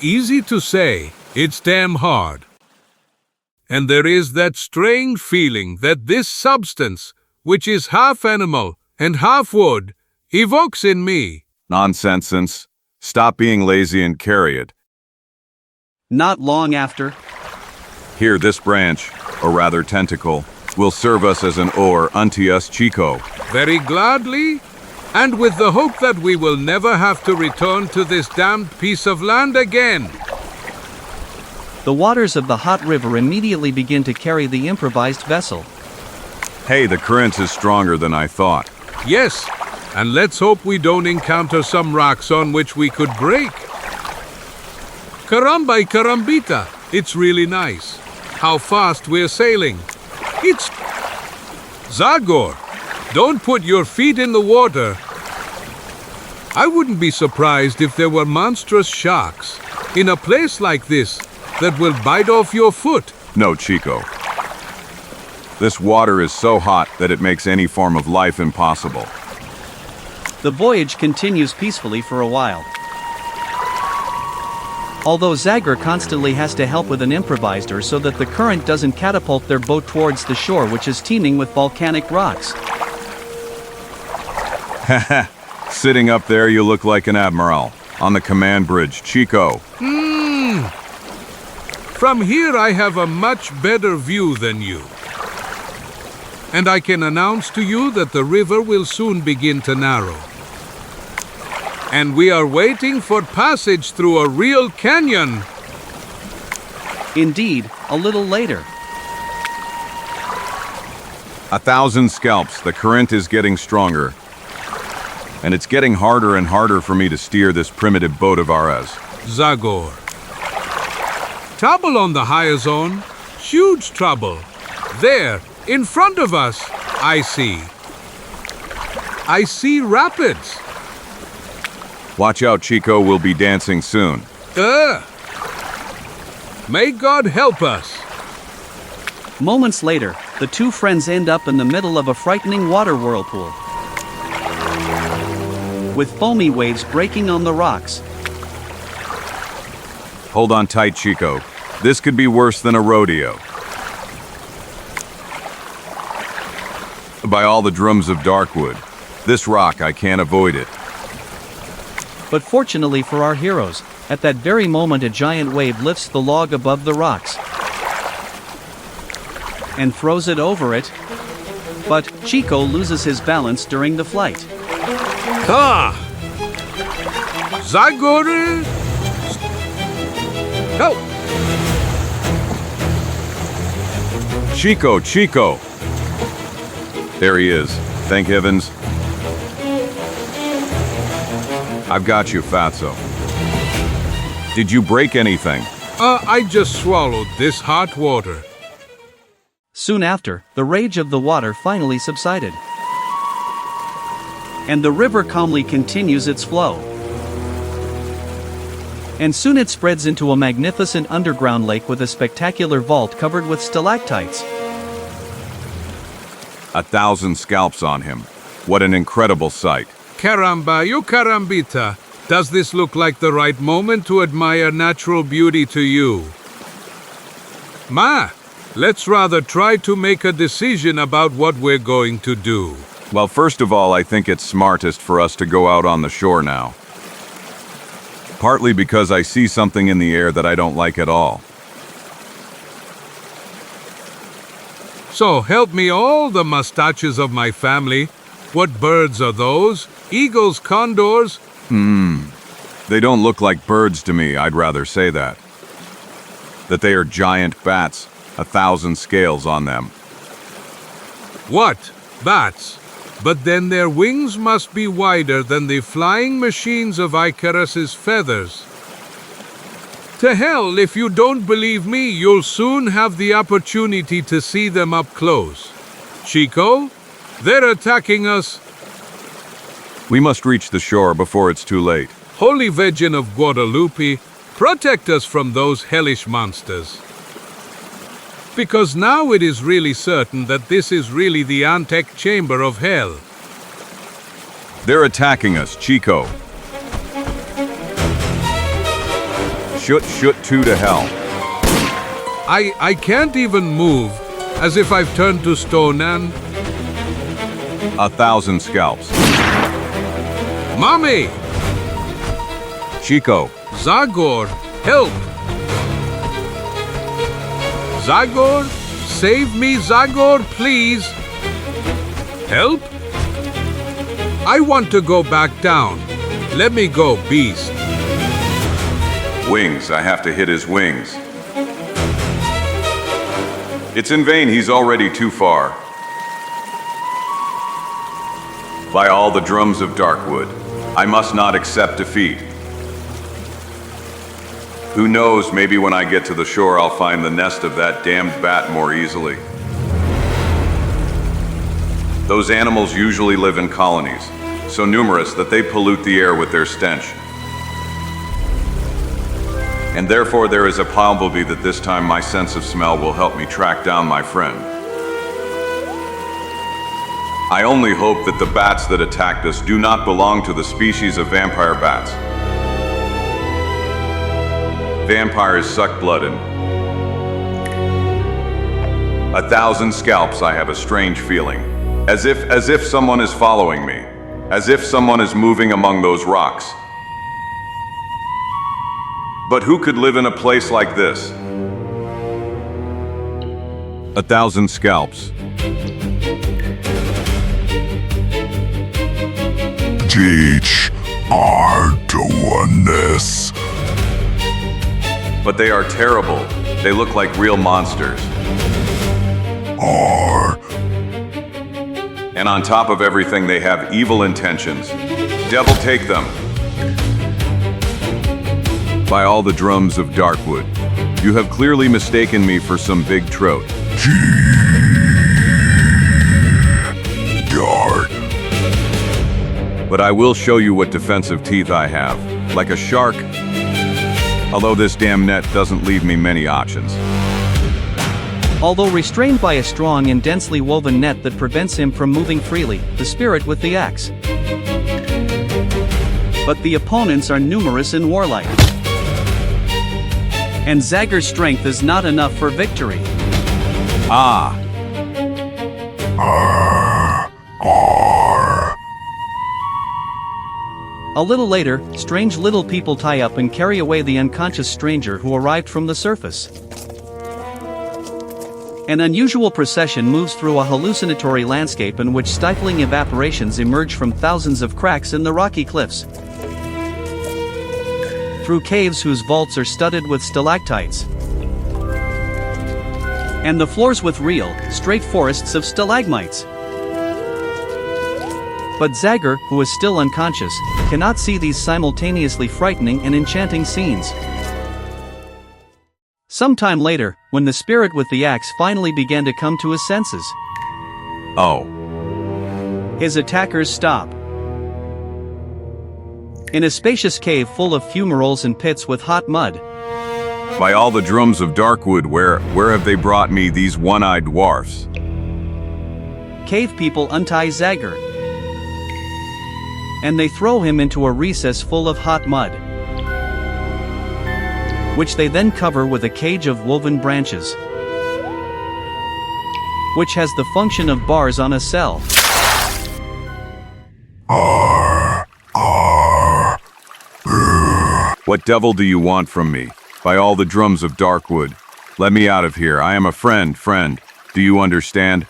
Easy to say. It's damn hard. And there is that strange feeling that this substance, which is half animal and half wood, evokes in me. Nonsense. Stop being lazy and carry it. Not long after, Here, this branch, or rather tentacle, will serve us as an oar unto us, Chico. Very gladly, and with the hope that we will never have to return to this damned piece of land again. the waters of the hot river immediately begin to carry the improvised vessel. Hey, the current is stronger than I thought. Yes, and let's hope we don't encounter some rocks on which we could break. Caramba y carambita, it's really nice. How fast we're sailing. It's... Zagor, don't put your feet in the water. I wouldn't be surprised if there were monstrous sharks in a place like this that will bite off your foot. No, Chico. This water is so hot that it makes any form of life impossible. The voyage continues peacefully for a while. Although Zagor constantly has to help with an improviser so that the current doesn't catapult their boat towards the shore, which is teeming with volcanic rocks. Haha, sitting up there you look like an admiral. On the command bridge, Chico. From here I have a much better view than you. And I can announce to you that the river will soon begin to narrow. And we are waiting for passage through a real canyon. Indeed, a little later. 1,000 scalps, the current is getting stronger. And it's getting harder and harder for me to steer this primitive boat of ours. Zagor. Trouble on the higher zone. Huge trouble. There, in front of us, I see rapids. Watch out, Chico, we'll be dancing soon. May God help us. Moments later, the two friends end up in the middle of a frightening water whirlpool, with foamy waves breaking on the rocks. Hold on tight, Chico. This could be worse than a rodeo. By all the drums of Darkwood, this rock, I can't avoid it. But fortunately for our heroes, at that very moment a giant wave lifts the log above the rocks and throws it over it. But Chico loses his balance during the flight. Zagor! Help! Chico! There he is. Thank heavens. I've got you, Fatso. Did you break anything? I just swallowed this hot water. Soon after, the rage of the water finally subsided, and the river calmly continues its flow. And soon it spreads into a magnificent underground lake with a spectacular vault covered with stalactites. 1,000 scalps on him. What an incredible sight. Caramba, you carambita. Does this look like the right moment to admire natural beauty to you? Ma, let's rather try to make a decision about what we're going to do. Well, first of all, I think it's smartest for us to go out on the shore now. Partly because I see something in the air that I don't like at all. So help me all the mustaches of my family. What birds are those? Eagles, condors? They don't look like birds to me, I'd rather say that. That they are giant bats, 1,000 scales on them. What? Bats? But then their wings must be wider than the flying machines of Icarus's feathers. To hell, if you don't believe me, you'll soon have the opportunity to see them up close. Chico, They're attacking us! We must reach the shore before it's too late. Holy Virgin of Guadalupe, protect us from those hellish monsters. Because now it is really certain that this is really the Antec chamber of hell. They're attacking us, Chico. Shoot two to hell. I can't even move, as if I've turned to stone and... 1,000 scalps. Mommy! Chico, Zagor, help! Zagor? Save me, Zagor, please! Help? I want to go back down. Let me go, beast. wings, I have to hit his wings. It's in vain, he's already too far. By all the drums of Darkwood, I must not accept defeat. Who knows, maybe when I get to the shore I'll find the nest of that damned bat more easily. Those animals usually live in colonies, so numerous that they pollute the air with their stench. And therefore there is a probability that this time my sense of smell will help me track down my friend. I only hope that the bats that attacked us do not belong to the species of vampire bats. Vampires suck blood and 1,000 scalps. I have a strange feeling. As if someone is following me. As if someone is moving among those rocks. But who could live in a place like this? 1,000 scalps. Teach are doing this. But they are terrible. They look like real monsters. Are. And on top of everything, they have evil intentions. Devil take them. By all the drums of Darkwood, you have clearly mistaken me for some big trout. Dark. But I will show you what defensive teeth I have, like a shark. Although this damn net doesn't leave me many options. Although restrained by a strong and densely woven net that prevents him from moving freely, the spirit with the axe. But the opponents are numerous and warlike. And Zagor's strength is not enough for victory. Ah, A little later, strange little people tie up and carry away the unconscious stranger who arrived from the surface. An unusual procession moves through a hallucinatory landscape in which stifling evaporations emerge from thousands of cracks in the rocky cliffs. Through caves whose vaults are studded with stalactites. And the floors with real, straight forests of stalagmites. But Zagor, who is still unconscious, cannot see these simultaneously frightening and enchanting scenes. Sometime later, when the spirit with the axe finally began to come to his senses, oh. his attackers stop. In a spacious cave full of fumaroles and pits with hot mud. By all the drums of Darkwood, where have they brought me these one-eyed dwarfs? Cave people untie Zagor. And they throw him into a recess full of hot mud, which they then cover with a cage of woven branches, which has the function of bars on a cell. What devil do you want from me? By all the drums of Darkwood, let me out of here. I am a friend. Do you understand?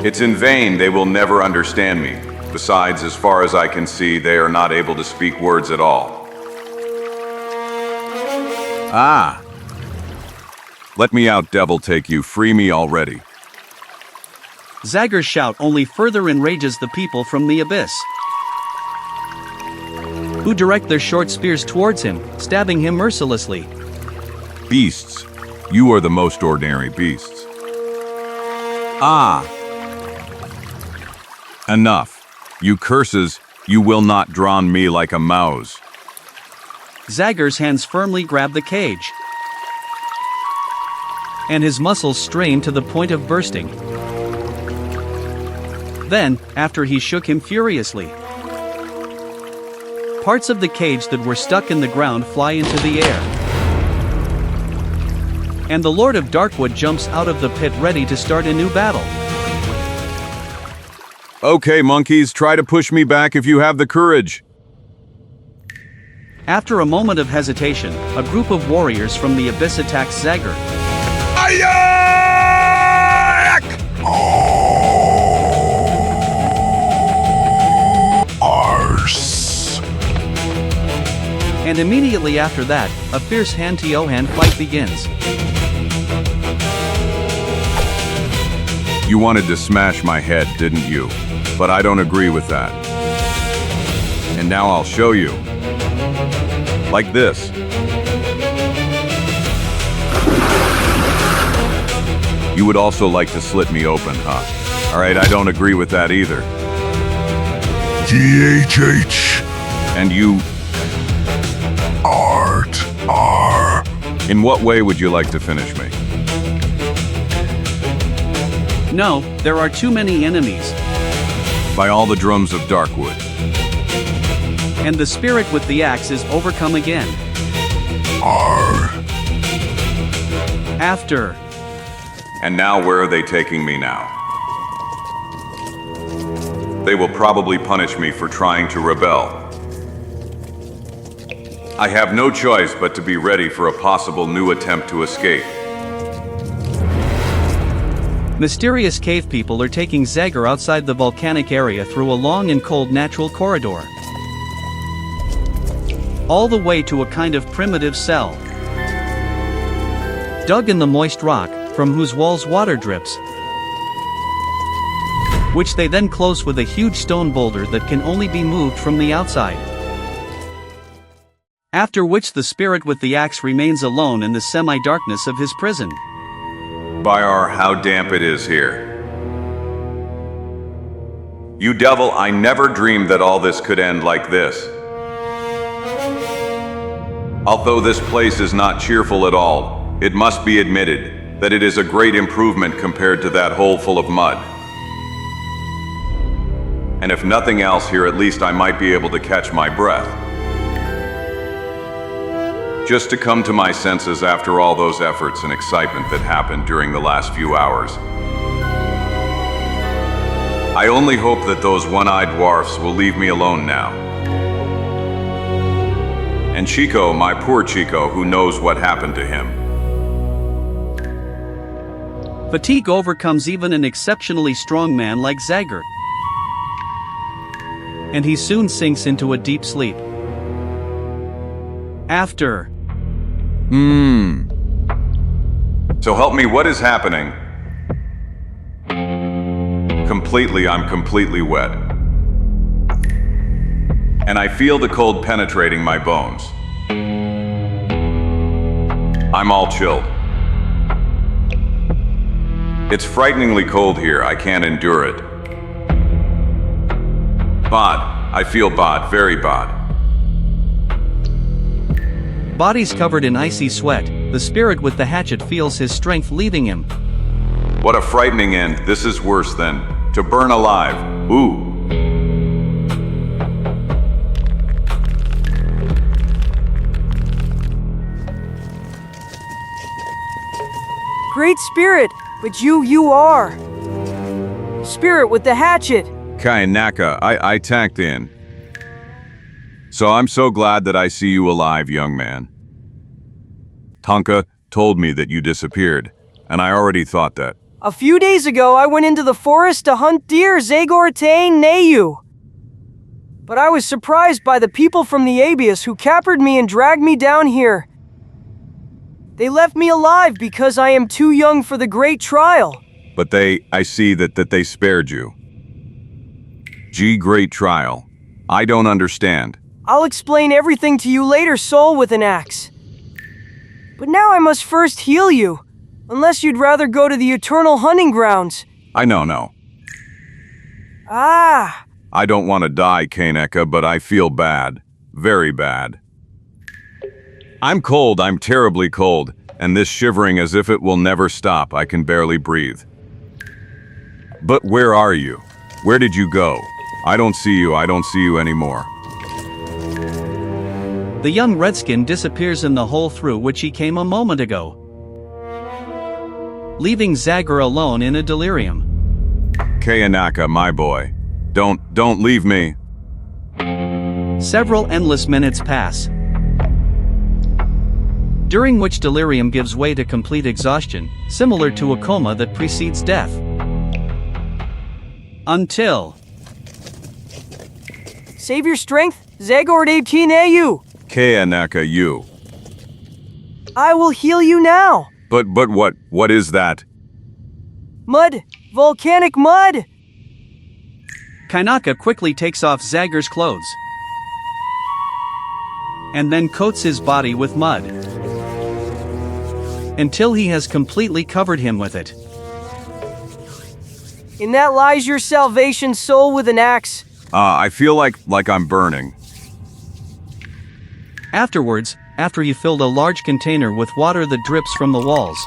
It's in vain, they will never understand me. Besides, as far as I can see, they are not able to speak words at all. Ah! Let me out, devil take you, free me already. Zagor's shout only further enrages the people from the abyss, who direct their short spears towards him, stabbing him mercilessly. beasts. You are the most ordinary beasts. Ah! Enough. You curses, you will not drown me like a mouse. Zagor's hands firmly grab the cage, and his muscles strain to the point of bursting. Then, after he shook him furiously, parts of the cage that were stuck in the ground fly into the air. And the Lord of Darkwood jumps out of the pit ready to start a new battle. Okay, monkeys, try to push me back if you have the courage. After a moment of hesitation, a group of warriors from the abyss attacks Zagor. Arse. And immediately after that, a fierce hand-to-hand fight begins. You wanted to smash my head, didn't you? But I don't agree with that. And now I'll show you. Like this. You would also like to slit me open, huh? Alright, I don't agree with that either. GHH. And you... Art. R. In what way would you like to finish me? No, there are too many enemies. By all the drums of Darkwood. And the spirit with the axe is overcome again. R. After. And now where are they taking me now? They will probably punish me for trying to rebel. I have no choice but to be ready for a possible new attempt to escape. Mysterious cave people are taking Zagor outside the volcanic area through a long and cold natural corridor, all the way to a kind of primitive cell, dug in the moist rock, from whose walls water drips, which they then close with a huge stone boulder that can only be moved from the outside. After which the spirit with the axe remains alone in the semi-darkness of his prison. Byar, how damp it is here. You devil, I never dreamed that all this could end like this. Although this place is not cheerful at all, it must be admitted that it is a great improvement compared to that hole full of mud. And if nothing else here, at least I might be able to catch my breath. Just to come to my senses after all those efforts and excitement that happened during the last few hours. I only hope that those one-eyed dwarfs will leave me alone now. And Chico, my poor Chico, who knows what happened to him. Fatigue overcomes even an exceptionally strong man like Zagor, and he soon sinks into a deep sleep. After. So help me, what is happening? I'm completely wet. And I feel the cold penetrating my bones. I'm all chilled. It's frighteningly cold here, I can't endure it. Bod, I feel bod, very bod. Body's covered in icy sweat, the spirit with the hatchet feels his strength leaving him. What a frightening end, this is worse than to burn alive. Ooh. Great spirit, but you are. Spirit with the hatchet. Kainaka, I tacked in. So I'm so glad that I see you alive, young man. Tonka told me that you disappeared, and I already thought that. A few days ago, I went into the forest to hunt deer Zagor EN Nayu. But I was surprised by the people from the Abyss who captured me and dragged me down here. They left me alive because I am too young for the great trial. But I see that they spared you. Great trial. I don't understand. I'll explain everything to you later, soul with an axe. But now I must first heal you. Unless you'd rather go to the eternal hunting grounds. I know. Ah, I don't want to die, Kaneka, but I feel bad. Very bad. I'm cold, I'm terribly cold, and this shivering as if it will never stop. I can barely breathe. But where are you? Where did you go? I don't see you anymore. The young redskin disappears in the hole through which he came a moment ago, leaving Zagor alone in a delirium. Kaneka, my boy. Don't leave me. Several endless minutes pass, during which delirium gives way to complete exhaustion, similar to a coma that precedes death. Until... save your strength, Zagor EN. Kaneka, you. I will heal you now. But what is that? Mud, volcanic mud. Kaneka quickly takes off Zagor's clothes, and then coats his body with mud, until he has completely covered him with it. In that lies your salvation, soul with an axe. I feel like I'm burning. Afterwards, after he filled a large container with water that drips from the walls,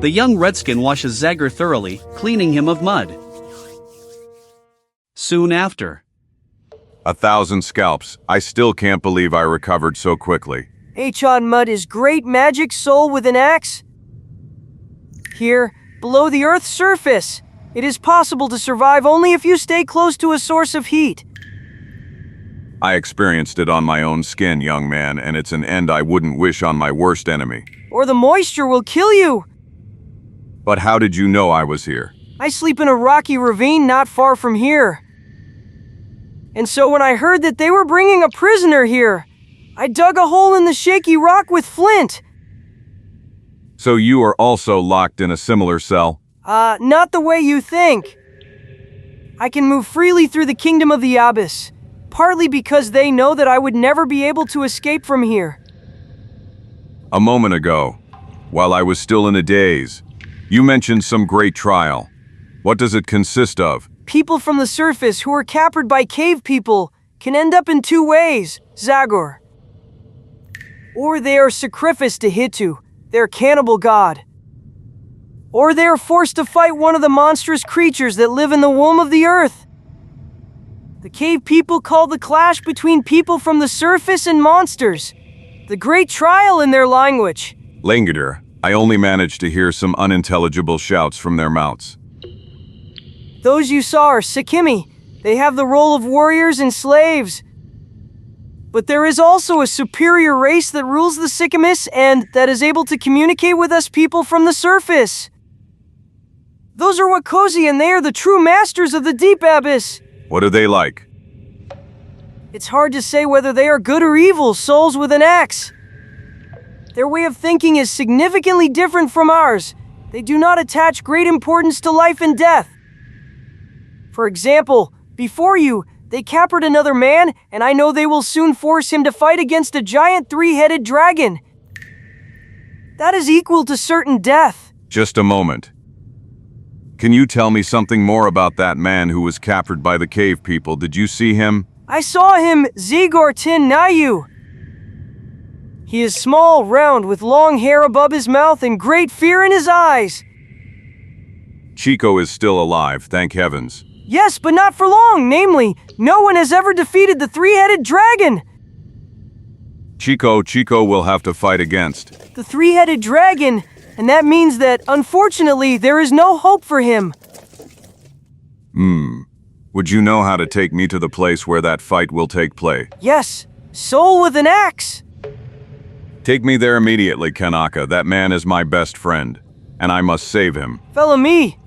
the young redskin washes Zagor thoroughly, cleaning him of mud. Soon after, 1,000 scalps. I still can't believe I recovered so quickly. Achon mud is great magic, soul with an axe. Here, below the Earth's surface, it is possible to survive only if you stay close to a source of heat. I experienced it on my own skin, young man, and it's an end I wouldn't wish on my worst enemy. Or the moisture will kill you. But how did you know I was here? I sleep in a rocky ravine not far from here. And so when I heard that they were bringing a prisoner here, I dug a hole in the shaky rock with flint. So you are also locked in a similar cell? Not the way you think. I can move freely through the kingdom of the abyss, partly because they know that I would never be able to escape from here. A moment ago, while I was still in a daze, you mentioned some great trial. What does it consist of? People from the surface who are captured by cave people can end up in two ways, Zagor. Or they are sacrificed to Hitu, their cannibal god. Or they are forced to fight one of the monstrous creatures that live in the womb of the earth. The cave people call the clash between people from the surface and monsters the great trial in their language. Languager, I only managed to hear some unintelligible shouts from their mouths. Those you saw are Sikimi. They have the role of warriors and slaves. But there is also a superior race that rules the Sikimis and that is able to communicate with us people from the surface. Those are Wakosi, and they are the true masters of the deep abyss. What are they like? It's hard to say whether they are good or evil, souls with an axe. Their way of thinking is significantly different from ours. They do not attach great importance to life and death. For example, before you, they captured another man, and I know they will soon force him to fight against a giant three-headed dragon. That is equal to certain death. Just a moment. Can you tell me something more about that man who was captured by the cave people? Did you see him? I saw him, Zagor EN. He is small, round, with long hair above his mouth and great fear in his eyes. Chico is still alive, thank heavens. Yes, but not for long. Namely, no one has ever defeated the three-headed dragon. Chico will have to fight against The three-headed dragon, and that means that, unfortunately, there is no hope for him. Would you know how to take me to the place where that fight will take place? Yes, soul with an axe. Take me there immediately, Kanaka. That man is my best friend, and I must save him. Follow me.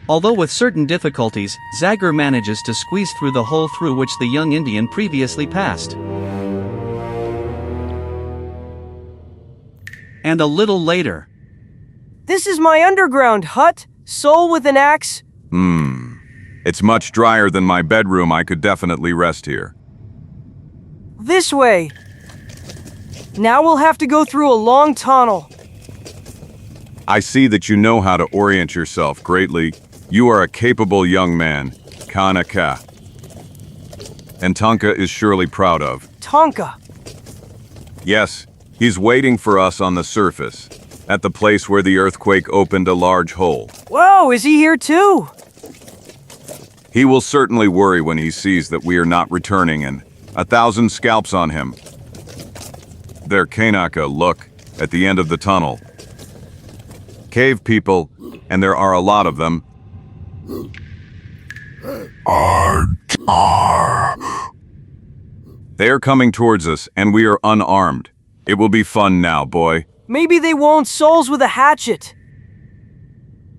Although with certain difficulties, Zagor manages to squeeze through the hole through which the young Indian previously passed. And a little later, This is my underground hut, soul with an axe. It's much drier than my bedroom. I could definitely rest here. This way. Now we'll have to go through a long tunnel. I see that you know how to orient yourself greatly. You are a capable young man, Kanaka. And Tonka is surely proud of. Tonka. Yes, he's waiting for us on the surface, at the place where the earthquake opened a large hole. Whoa, is he here too? He will certainly worry when he sees that we are not returning and 1,000 scalps on him. There, Kanaka, look, at the end of the tunnel. Cave people, and there are a lot of them. They are coming towards us, and we are unarmed. It will be fun now, boy. Maybe they won't souls with a hatchet.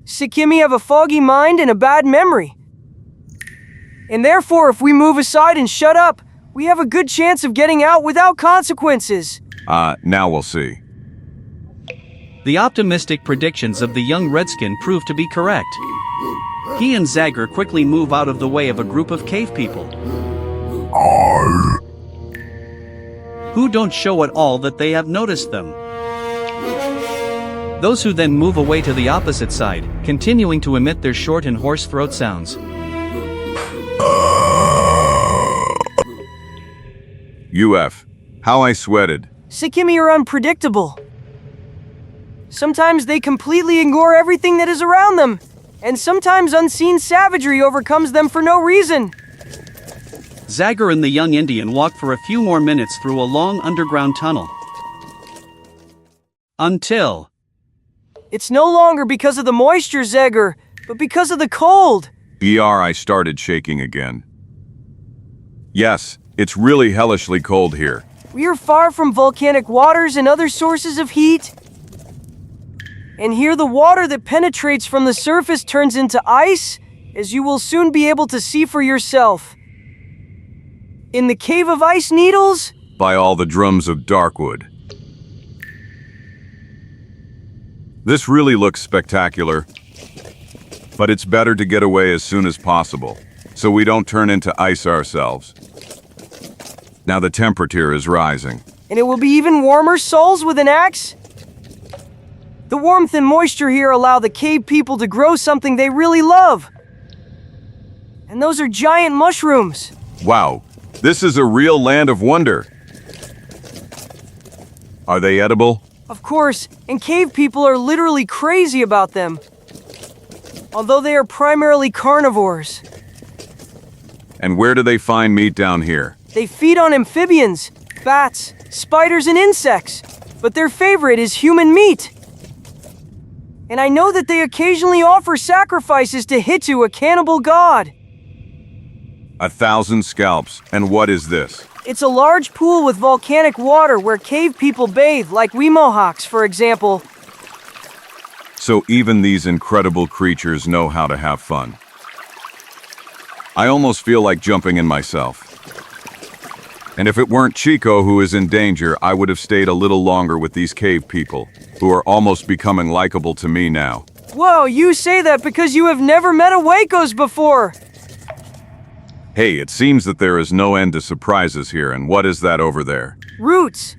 Sikimi have a foggy mind and a bad memory. And therefore, if we move aside and shut up, we have a good chance of getting out without consequences. Now we'll see. The optimistic predictions of the young redskin prove to be correct. He and Zagor quickly move out of the way of a group of cave people, who don't show at all that they have noticed them. Those who then move away to the opposite side, continuing to emit their short and hoarse throat sounds. UF, how I sweated. Sikimi are unpredictable. Sometimes they completely ignore everything that is around them, and sometimes unseen savagery overcomes them for no reason. Zagor and the young Indian walk for a few more minutes through a long underground tunnel. Until... It's no longer because of the moisture, Zagor, but because of the cold. I started shaking again. Yes, it's really hellishly cold here. We are far from volcanic waters and other sources of heat. And here the water that penetrates from the surface turns into ice, as you will soon be able to see for yourself. In the Cave of Ice Needles? By all the drums of Darkwood. This really looks spectacular. But it's better to get away as soon as possible, so we don't turn into ice ourselves. Now the temperature is rising. And it will be even warmer, souls with an axe? The warmth and moisture here allow the cave people to grow something they really love. And those are giant mushrooms. Wow, this is a real land of wonder. Are they edible? Of course, and cave people are literally crazy about them. Although they are primarily carnivores. And where do they find meat down here? They feed on amphibians, bats, spiders, and insects. But their favorite is human meat. And I know that they occasionally offer sacrifices to Hitu, a cannibal god. 1,000 scalps, and what is this? It's a large pool with volcanic water where cave people bathe, like we Mohawks, for example. So even these incredible creatures know how to have fun. I almost feel like jumping in myself. And if it weren't Chico who is in danger, I would have stayed a little longer with these cave people, who are almost becoming likable to me now. Whoa, you say that because you have never met a Wacos before. Hey, it seems that there is no end to surprises here, and what is that over there? Roots.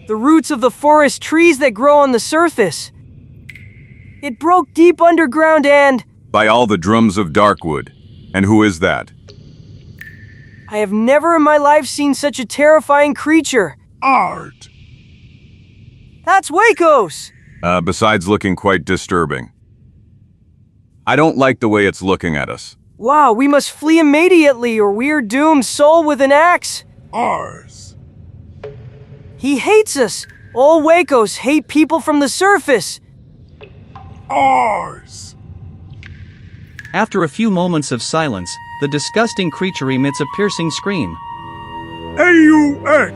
The roots of the forest trees that grow on the surface. It broke deep underground and... By all the drums of Darkwood. And who is that? I have never in my life seen such a terrifying creature. Art. That's Wacos! Besides looking quite disturbing. I don't like the way it's looking at us. Wow, we must flee immediately or we are doomed, soul with an axe. Ours. He hates us. All Wacos hate people from the surface. Ours. After a few moments of silence, the disgusting creature emits a piercing scream, Ayuek.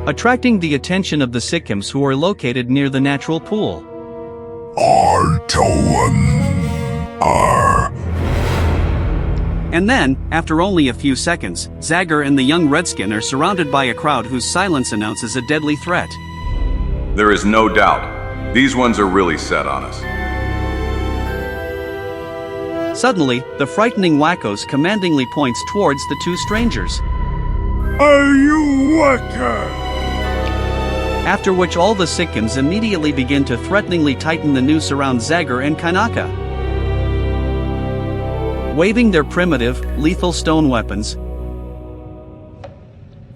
attracting the attention of the Sikims who are located near the natural pool. Artoan. Ar. And then, after only a few seconds, Zagor and the young redskin are surrounded by a crowd whose silence announces a deadly threat. There is no doubt. These ones are really set on us. Suddenly, the frightening wackos commandingly points towards the two strangers. Are you worker? After which all the Sikkins immediately begin to threateningly tighten the noose around Zagor and Kanaka. Waving their primitive, lethal stone weapons.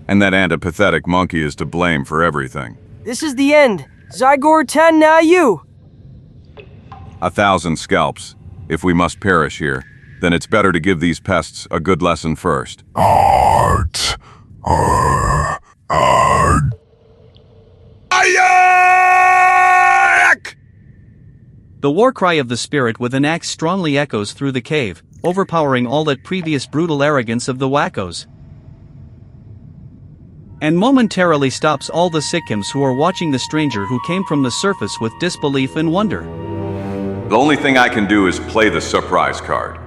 And that antipathetic monkey is to blame for everything. This is the end. Zagor 10, now you. 1,000 scalps. If we must perish here, then it's better to give these pests a good lesson first. Art. Ayak! The war cry of the spirit with an axe strongly echoes through the cave, overpowering all that previous brutal arrogance of the wackos. And momentarily stops all the Sikkims who are watching the stranger who came from the surface with disbelief and wonder. The only thing I can do is play the surprise card.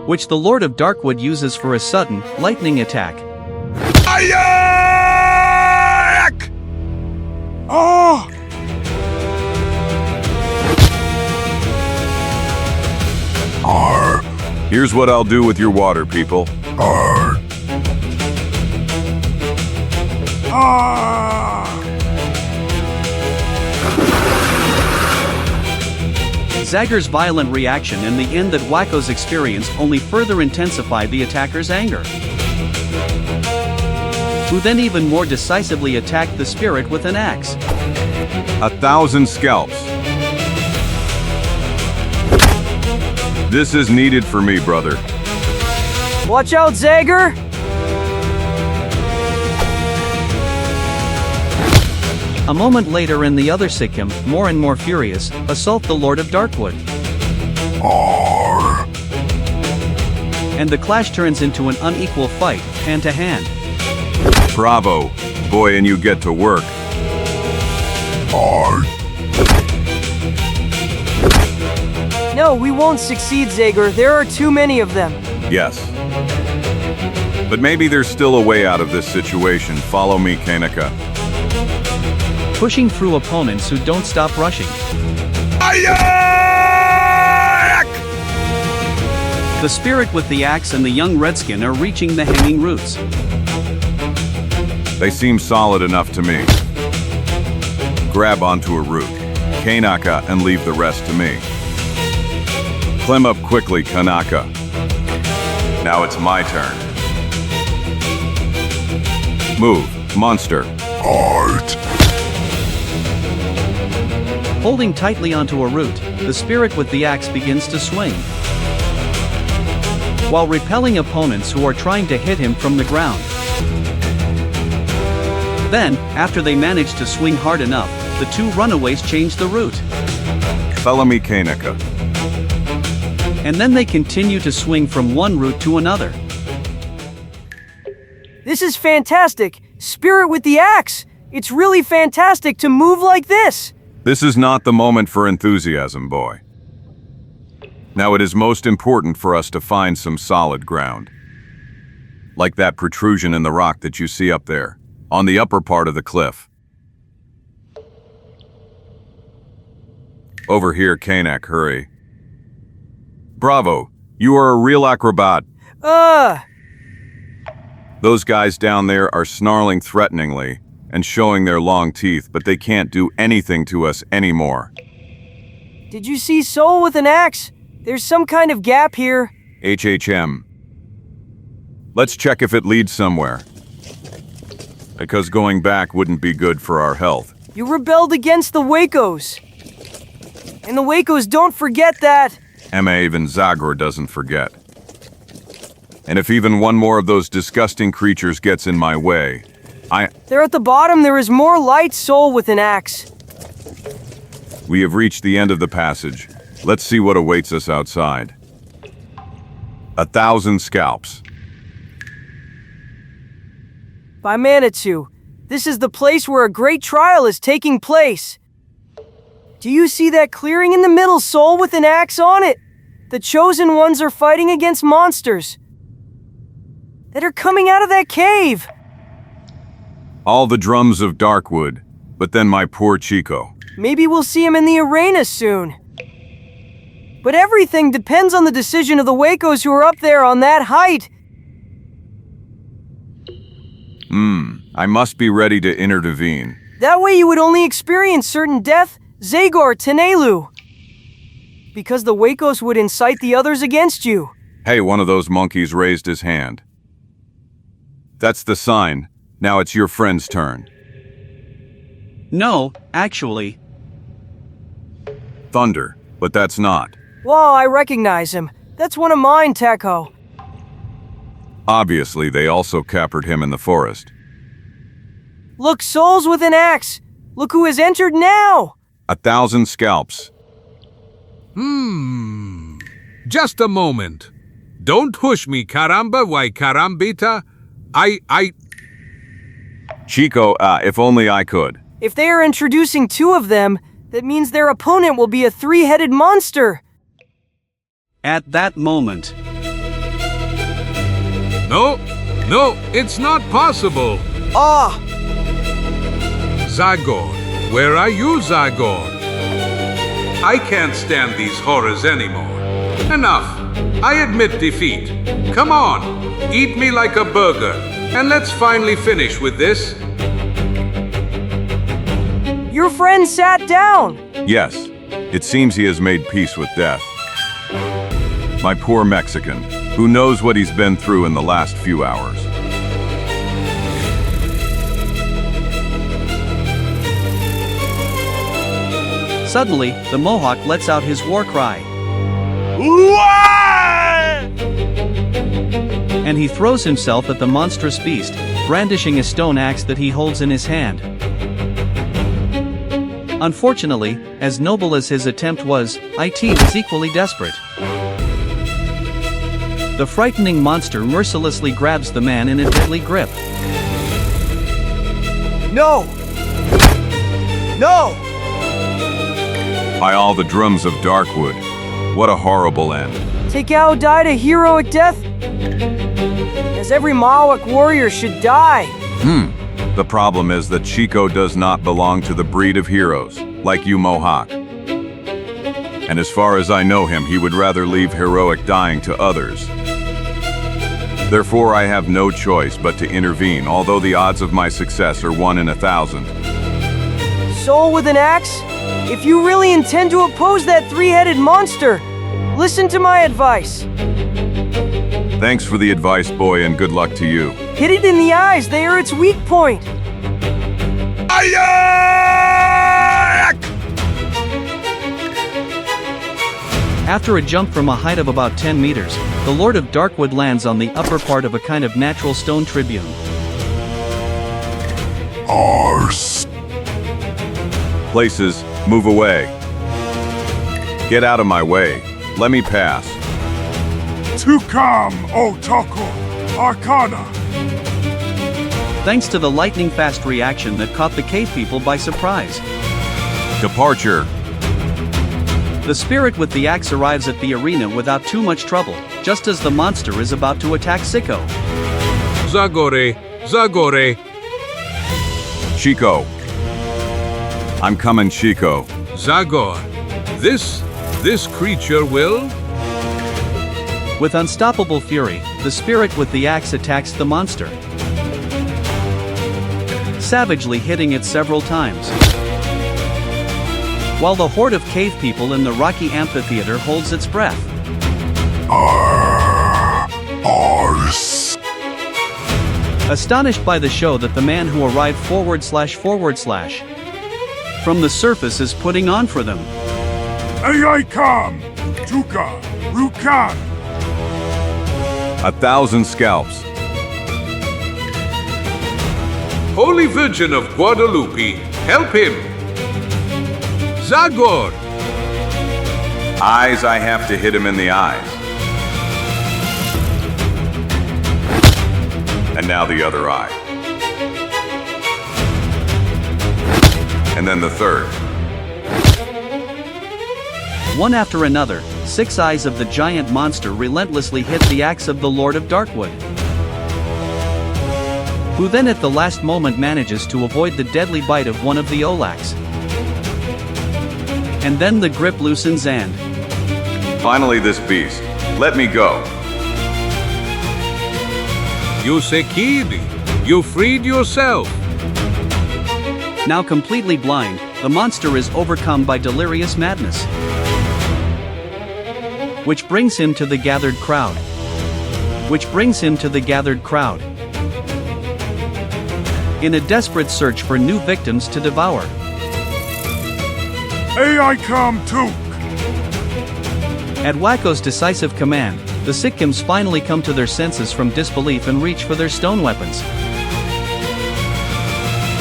Which the Lord of Darkwood uses for a sudden, lightning attack. Ayak! Oh! Ar. Here's what I'll do with your water, people. Ar. Ah! Zagor's violent reaction and the end that wackos experienced only further intensified the attacker's anger, who then even more decisively attacked the spirit with an axe. 1,000 scalps. This is needed for me, brother. Watch out, Zagor! A moment later and the other Sikkim, more and more furious, assault the Lord of Darkwood. Ar. And the clash turns into an unequal fight, hand to hand. Bravo, boy, and you get to work. Ar. No, we won't succeed, Zagor. There are too many of them. Yes. But maybe there's still a way out of this situation. Follow me, Kanaka. Pushing through opponents who don't stop rushing. Ayak! The spirit with the axe and the young redskin are reaching the hanging roots. They seem solid enough to me. Grab onto a root, Kanaka, and leave the rest to me. Climb up quickly, Kanaka. Now it's my turn. Move, monster. Art. Holding tightly onto a root, the spirit with the axe begins to swing, while repelling opponents who are trying to hit him from the ground. Then, after they manage to swing hard enough, the two runaways change the route. Follow me, Kanaka. And then they continue to swing from one route to another. This is fantastic! Spirit with the axe! It's really fantastic to move like this! This is not the moment for enthusiasm, boy. Now it is most important for us to find some solid ground. Like that protrusion in the rock that you see up there, on the upper part of the cliff. Over here, Kanak, hurry. Bravo, you are a real acrobat. Those guys down there are snarling threateningly and showing their long teeth, but they can't do anything to us anymore. Did you see Soul with an axe? There's some kind of gap here. HHM. Let's check if it leads somewhere. Because going back wouldn't be good for our health. You rebelled against the Wakos. And the Wakos don't forget that. Emma, even Zagor doesn't forget. And if even one more of those disgusting creatures gets in my way, There at the bottom there is more light, Soul with an axe. We have reached the end of the passage. Let's see what awaits us outside. 1,000 scalps. By Manitou, this is the place where a great trial is taking place. Do you see that clearing in the middle, Soul with an axe on it? The chosen ones are fighting against monsters that are coming out of that cave. All the drums of Darkwood, but then my poor Chico. Maybe we'll see him in the arena soon. But everything depends on the decision of the Wacos who are up there on that height. I must be ready to intervene. That way you would only experience certain death, Zagor Tenelu. Because the Wacos would incite the others against you. Hey, one of those monkeys raised his hand. That's the sign. Now it's your friend's turn. No, actually. Thunder, but that's not. Whoa, I recognize him. That's one of mine, Teko. Obviously, they also captured him in the forest. Look, souls with an axe. Look who has entered now. 1,000 scalps. Just a moment. Don't push me, caramba, why carambita? Chico, if only I could. If they are introducing two of them, that means their opponent will be a three-headed monster. At that moment, No, it's not possible. Ah! Zagor, where are you, Zagor? I can't stand these horrors anymore. Enough. I admit defeat. Come on, eat me like a burger, and let's finally finish with this. Your friend sat down. Yes, it seems he has made peace with death. My poor Mexican, who knows what he's been through in the last few hours. suddenly, the Mohawk lets out his war cry. And he throws himself at the monstrous beast, brandishing a stone axe that he holds in his hand. Unfortunately, as noble as his attempt was, it is equally desperate. The frightening monster mercilessly grabs the man in a deadly grip. No! No! By all the drums of Darkwood, what a horrible end. Takao died a heroic death, as every Mohawk warrior should die. The problem is that Chico does not belong to the breed of heroes, like you Mohawk. And as far as I know him, he would rather leave heroic dying to others. Therefore, I have no choice but to intervene, although the odds of my success are 1 in 1,000. Soul with an axe? If you really intend to oppose that three-headed monster, listen to my advice. Thanks for the advice, boy, and good luck to you. Hit it in the eyes, they are its weak point. After a jump from a height of about 10 meters, the Lord of Darkwood lands on the upper part of a kind of natural stone tribune. Arse. Places, move away. Get out of my way. Let me pass. To come, Otoko, Arcana. Thanks to the lightning-fast reaction that caught the cave people by surprise. Departure. The spirit with the axe arrives at the arena without too much trouble, just as the monster is about to attack Sicko. Zagore. Chico. I'm coming, Chico. Zagor, this creature will? With unstoppable fury, the spirit with the axe attacks the monster, savagely hitting it several times. While the horde of cave people in the rocky amphitheater holds its breath. Arse. Astonished by the show that the man who arrived / from the surface is putting on for them. Ai come, Tuka, Rukan. 1,000 scalps. Holy Virgin of Guadalupe, help him! Zagor! Eyes, I have to hit him in the eyes. And now the other eye. And then the third. One after another, 6 eyes of the giant monster relentlessly hit the axe of the Lord of Darkwood, who then at the last moment manages to avoid the deadly bite of one of the Olax. And then the grip loosens and... Finally this beast. Let me go. You Sekiri, you freed yourself. Now completely blind, the monster is overcome by delirious madness, which brings him to the gathered crowd. In a desperate search for new victims to devour. Hey, I come too. At Wacko's decisive command, the Sikkims finally come to their senses from disbelief and reach for their stone weapons.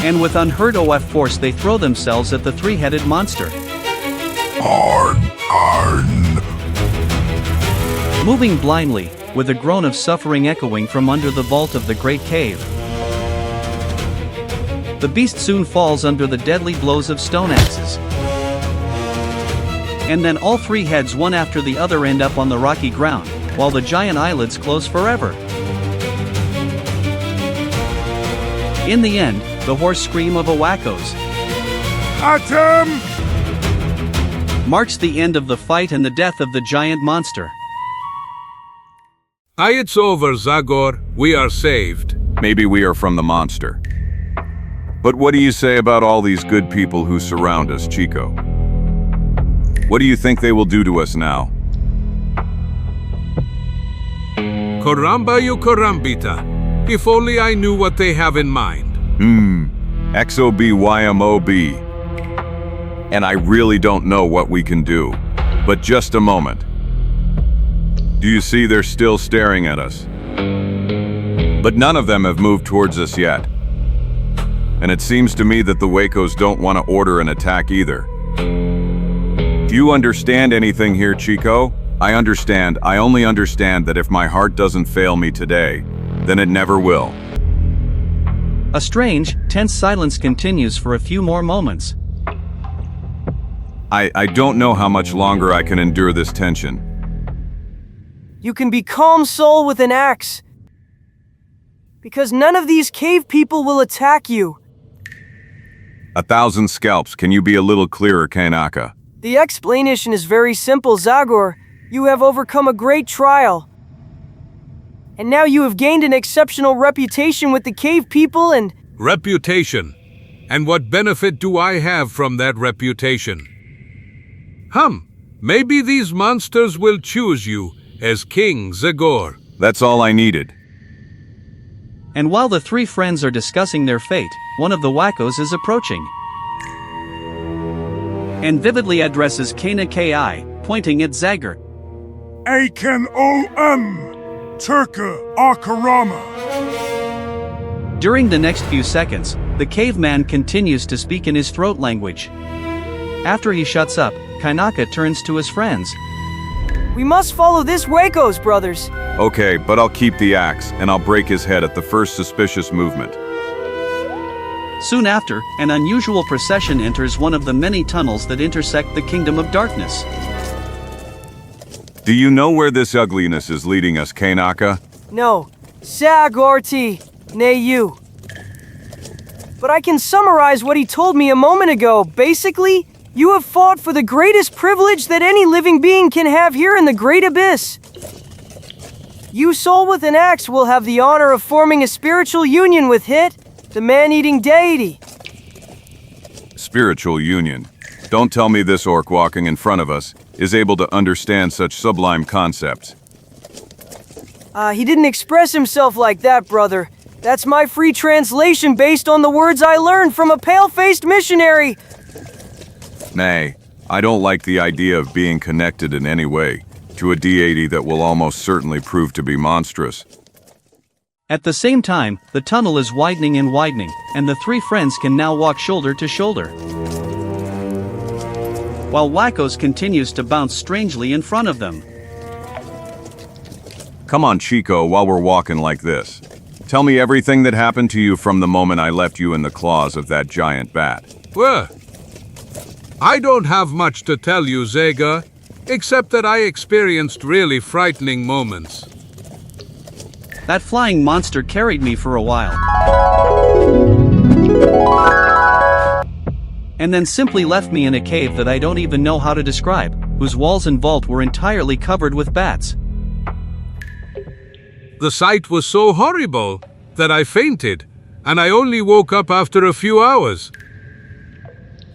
And with unheard of force they throw themselves at the three-headed monster. Arn. Moving blindly, with a groan of suffering echoing from under the vault of the great cave. The beast soon falls under the deadly blows of stone axes. And then all three heads one after the other end up on the rocky ground, while the giant eyelids close forever. In the end, the hoarse scream of a Wacko's Atom! marks the end of the fight and the death of the giant monster. It's over, Zagor. We are saved. Maybe we are from the monster. But what do you say about all these good people who surround us, Chico? What do you think they will do to us now? Koramba you korambita. If only I knew what they have in mind. XOBYMOB. And I really don't know what we can do. But just a moment. Do you see they're still staring at us? But none of them have moved towards us yet. And it seems to me that the Wacos don't want to order an attack either. Do you understand anything here, Chico? I understand. I only understand that if my heart doesn't fail me today, then it never will. A strange, tense silence continues for a few more moments. I don't know how much longer I can endure this tension. You can be calm soul with an axe. Because none of these cave people will attack you. 1,000 scalps, can you be a little clearer, Kanaka? The explanation is very simple, Zagor. You have overcome a great trial. And now you have gained an exceptional reputation with the cave people and... Reputation. And what benefit do I have from that reputation? Maybe these monsters will choose you as King Zagor. That's all I needed. And while the three friends are discussing their fate, one of the Wacos is approaching. And vividly addresses Kana Ki, pointing at Zagor. Aiken O.M. Turka Akarama. During the next few seconds, the caveman continues to speak in his throat language. After he shuts up, Kanaka turns to his friends. We must follow this Wacos, brothers. Okay, but I'll keep the axe, and I'll break his head at the first suspicious movement. Soon after, an unusual procession enters one of the many tunnels that intersect the Kingdom of Darkness. Do you know where this ugliness is leading us, Kanaka? No. Zagorti, nay you. But I can summarize what he told me a moment ago. Basically, you have fought for the greatest privilege that any living being can have here in the Great Abyss. You soul with an axe will have the honor of forming a spiritual union with Hit, the man-eating deity. Spiritual union. Don't tell me this orc walking in front of us is able to understand such sublime concepts. He didn't express himself like that, brother. That's my free translation based on the words I learned from a pale-faced missionary. Nay, I don't like the idea of being connected in any way to a deity that will almost certainly prove to be monstrous. At the same time, the tunnel is widening and widening, and the three friends can now walk shoulder to shoulder. While Wacos continues to bounce strangely in front of them. Come on, Chico, while we're walking like this. Tell me everything that happened to you from the moment I left you in the claws of that giant bat. Well, I don't have much to tell you, Zagor, except that I experienced really frightening moments. That flying monster carried me for a while. And then simply left me in a cave that I don't even know how to describe. whose walls and vault were entirely covered with bats. The sight was so horrible that I fainted, and I only woke up after a few hours.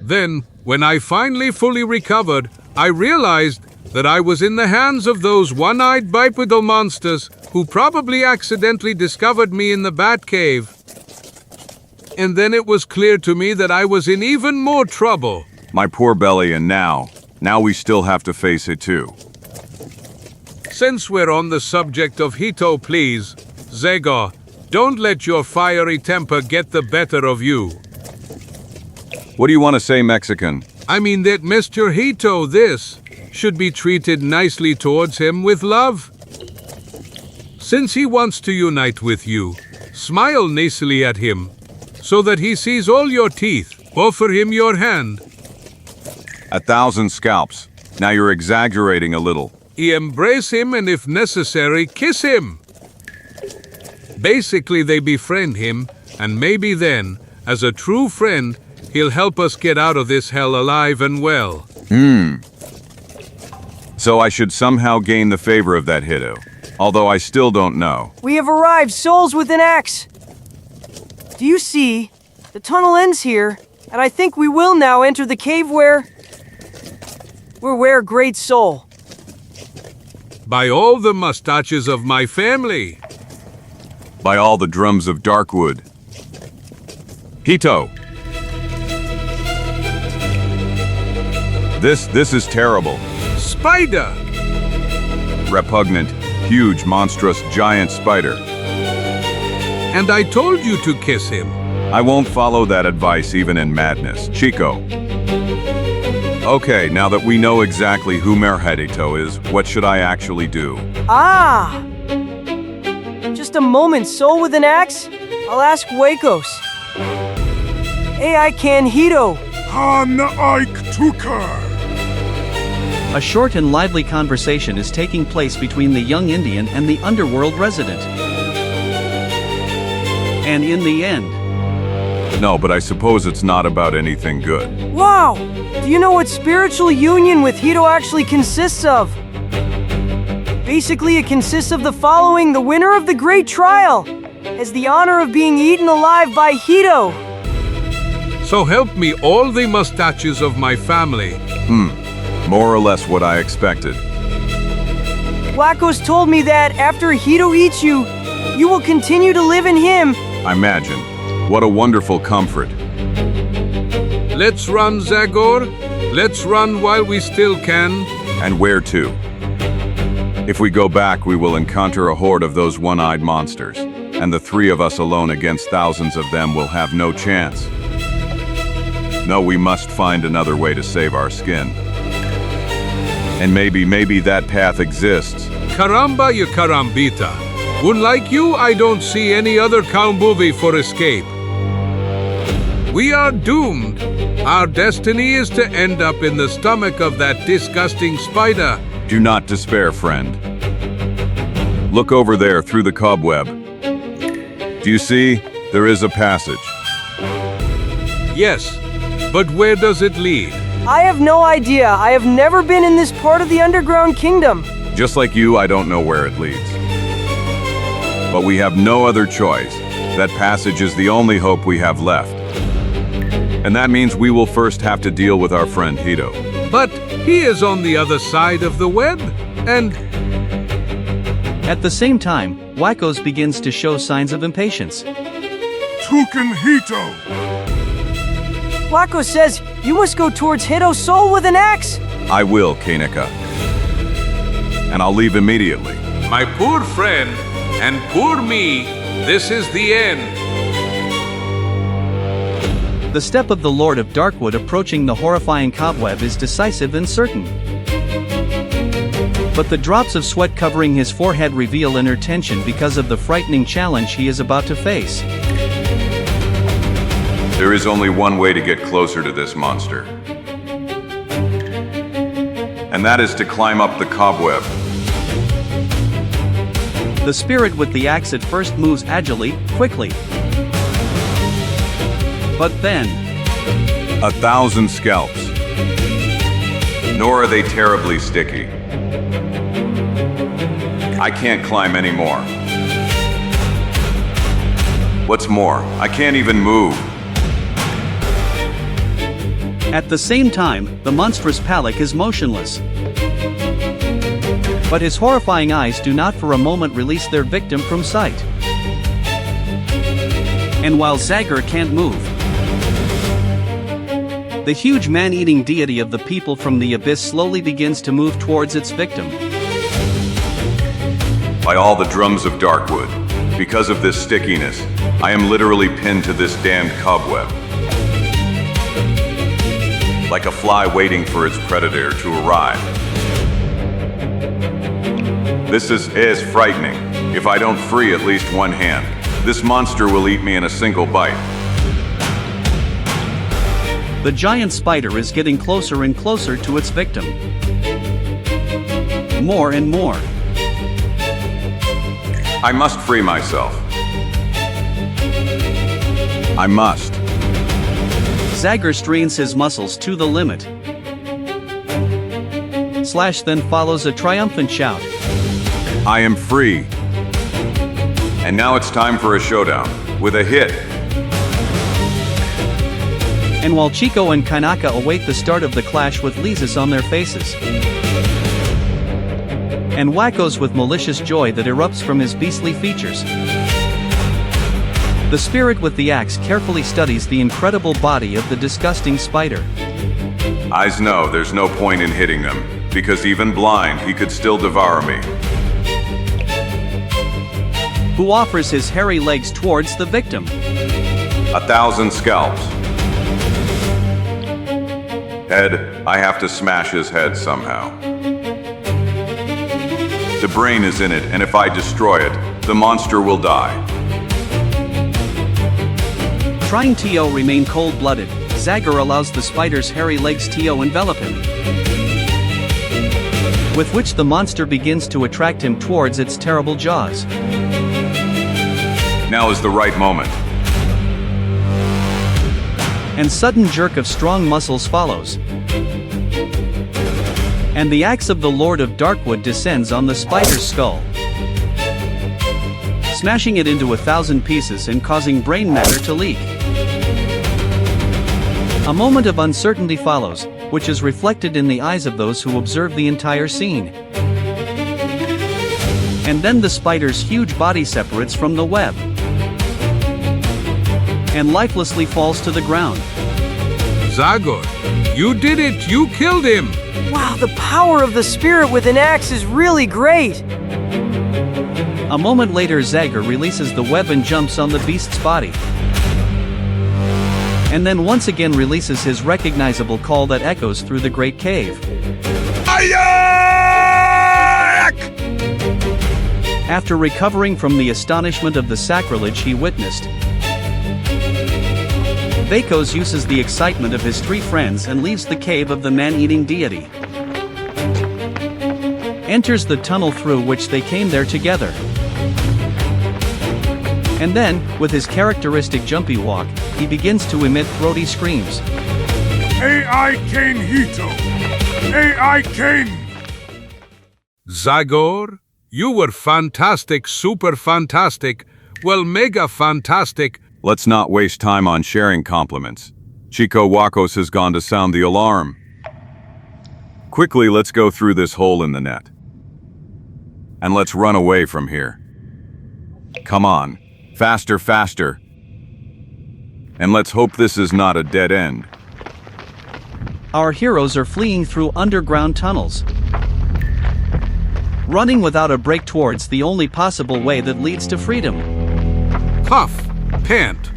Then, when I finally fully recovered, I realized that I was in the hands of those one-eyed bipedal monsters who probably accidentally discovered me in the bat cave. And then it was clear to me that I was in even more trouble. My poor belly, and now we still have to face it too. Since we're on the subject of Hito, please, Zagor, don't let your fiery temper get the better of you. What do you want to say, Mexican? I mean that Mr. Hito, this, should be treated nicely towards him with love. Since he wants to unite with you, smile nicely at him, so that he sees all your teeth. Offer him your hand. 1,000 scalps. Now you're exaggerating a little. Embrace him and if necessary, kiss him. Basically, they befriend him, and maybe then, as a true friend, he'll help us get out of this hell alive and well. So I should somehow gain the favor of that Hito, although I still don't know. We have arrived, souls with an axe. Do you see? The tunnel ends here, and I think we will now enter the cave where great soul. By all the mustaches of my family. By all the drums of Darkwood. Hito! This is terrible. Spider! Repugnant, huge, monstrous, giant spider. And I told you to kiss him. I won't follow that advice even in madness. Chico. Okay, now that we know exactly who Merhedito is, what should I actually do? Ah! Just a moment, soul with an axe? I'll ask Wakos. I can Hito. Han Ike Tukar. A short and lively conversation is taking place between the young Indian and the underworld resident. And in the end, No, but I suppose it's not about anything good. Wow! Do you know what spiritual union with Hito actually consists of? Basically, it consists of the following: the winner of the great trial has the honor of being eaten alive by Hito. So help me all the mustaches of my family. More or less what I expected. Wakos told me that after Hito eats you, you will continue to live in him. I imagine. What a wonderful comfort. Let's run, Zagor. Let's run while we still can. And where to? If we go back, we will encounter a horde of those one-eyed monsters, and the three of us alone against thousands of them will have no chance. No, we must find another way to save our skin. And maybe that path exists. Caramba you carambita. Unlike you, I don't see any other Kaumbuvi for escape. We are doomed. Our destiny is to end up in the stomach of that disgusting spider. Do not despair, friend. Look over there through the cobweb. Do you see? There is a passage. Yes, but where does it lead? I have no idea. I have never been in this part of the underground kingdom. Just like you, I don't know where it leads. But we have no other choice. That passage is the only hope we have left. And that means we will first have to deal with our friend Hito. But he is on the other side of the web, and at the same time, Wakos begins to show signs of impatience. Tukan Hito. Wakos says you must go towards Hito's soul with an axe. I will, Kaneka. And I'll leave immediately. my poor friend, and poor me, this is the end. The step of the Lord of Darkwood approaching the horrifying cobweb is decisive and certain. But the drops of sweat covering his forehead reveal inner tension because of the frightening challenge he is about to face. There is only one way to get closer to this monster. And that is to climb up the cobweb. The spirit with the axe at first moves agilely, quickly. But then, 1,000 scalps. nor are they terribly sticky. I can't climb anymore. What's more, I can't even move. At the same time, the monstrous Palik is motionless. But his horrifying eyes do not for a moment release their victim from sight. And while Zagor can't move, the huge man-eating deity of the people from the abyss slowly begins to move towards its victim. By all the drums of Darkwood, because of this stickiness, I am literally pinned to this damned cobweb. Like a fly waiting for its predator to arrive. This is frightening. If I don't free at least one hand, this monster will eat me in a single bite. The giant spider is getting closer and closer to its victim. More and more. I must free myself. I must. Zagor strains his muscles to the limit. Slash then follows a triumphant shout. I am free. And now it's time for a showdown, with a hit. And while Chico and Kanaka await the start of the clash with Lysis on their faces, and Wackos with malicious joy that erupts from his beastly features, the spirit with the axe carefully studies the incredible body of the disgusting spider. Eyes know there's no point in hitting them, because even blind, he could still devour me. Who offers his hairy legs towards the victim. 1,000 scalps. Head, I have to smash his head somehow. The brain is in it, and if I destroy it, the monster will die. Trying to remain cold-blooded, Zagor allows the spider's hairy legs to envelop him, with which the monster begins to attract him towards its terrible jaws. Now is the right moment. And sudden jerk of strong muscles follows. And the axe of the Lord of Darkwood descends on the spider's skull, smashing it into 1,000 pieces and causing brain matter to leak. A moment of uncertainty follows, which is reflected in the eyes of those who observe the entire scene. And then the spider's huge body separates from the web and lifelessly falls to the ground. Zagor, you did it! You killed him! Wow, the power of the spirit with an axe is really great! A moment later, Zagor releases the web and jumps on the beast's body. And then once again releases his recognizable call that echoes through the great cave. Ayak! After recovering from the astonishment of the sacrilege he witnessed, Vakos uses the excitement of his three friends and leaves the cave of the man-eating deity. Enters the tunnel through which they came there together. And then, with his characteristic jumpy walk, he begins to emit throaty screams. AI Kane Hito! AI Kane! Zagor, you were fantastic, super fantastic, well, mega fantastic. Let's not waste time on sharing compliments. Chico Wackos has gone to sound the alarm. Quickly, let's go through this hole in the net. And let's run away from here. Come on. Faster, faster. And let's hope this is not a dead end. Our heroes are fleeing through underground tunnels, running without a break towards the only possible way that leads to freedom. Puff, pant.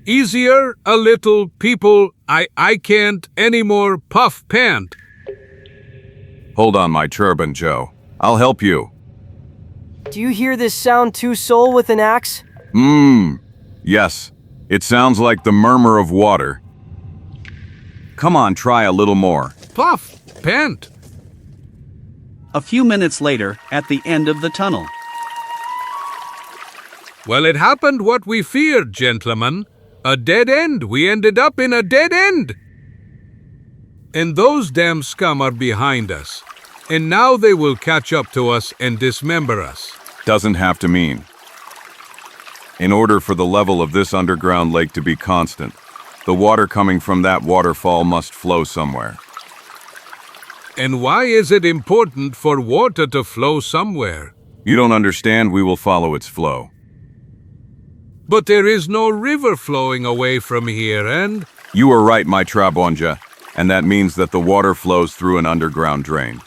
Easier, a little, people, I can't anymore, puff, pant. Hold on, my turban, Joe. I'll help you. Do you hear this sound too, Soul with an axe? Yes. It sounds like the murmur of water. Come on, try a little more. Puff, pant. A few minutes later, at the end of the tunnel. Well, it happened what we feared, gentlemen. A dead end. We ended up in a dead end. And those damn scum are behind us. And now they will catch up to us and dismember us. Doesn't have to mean. In order for the level of this underground lake to be constant, the water coming from that waterfall must flow somewhere. And why is it important for water to flow somewhere? You don't understand, we will follow its flow. But there is no river flowing away from here, and... You are right, my Trabonja, and that means that the water flows through an underground drain.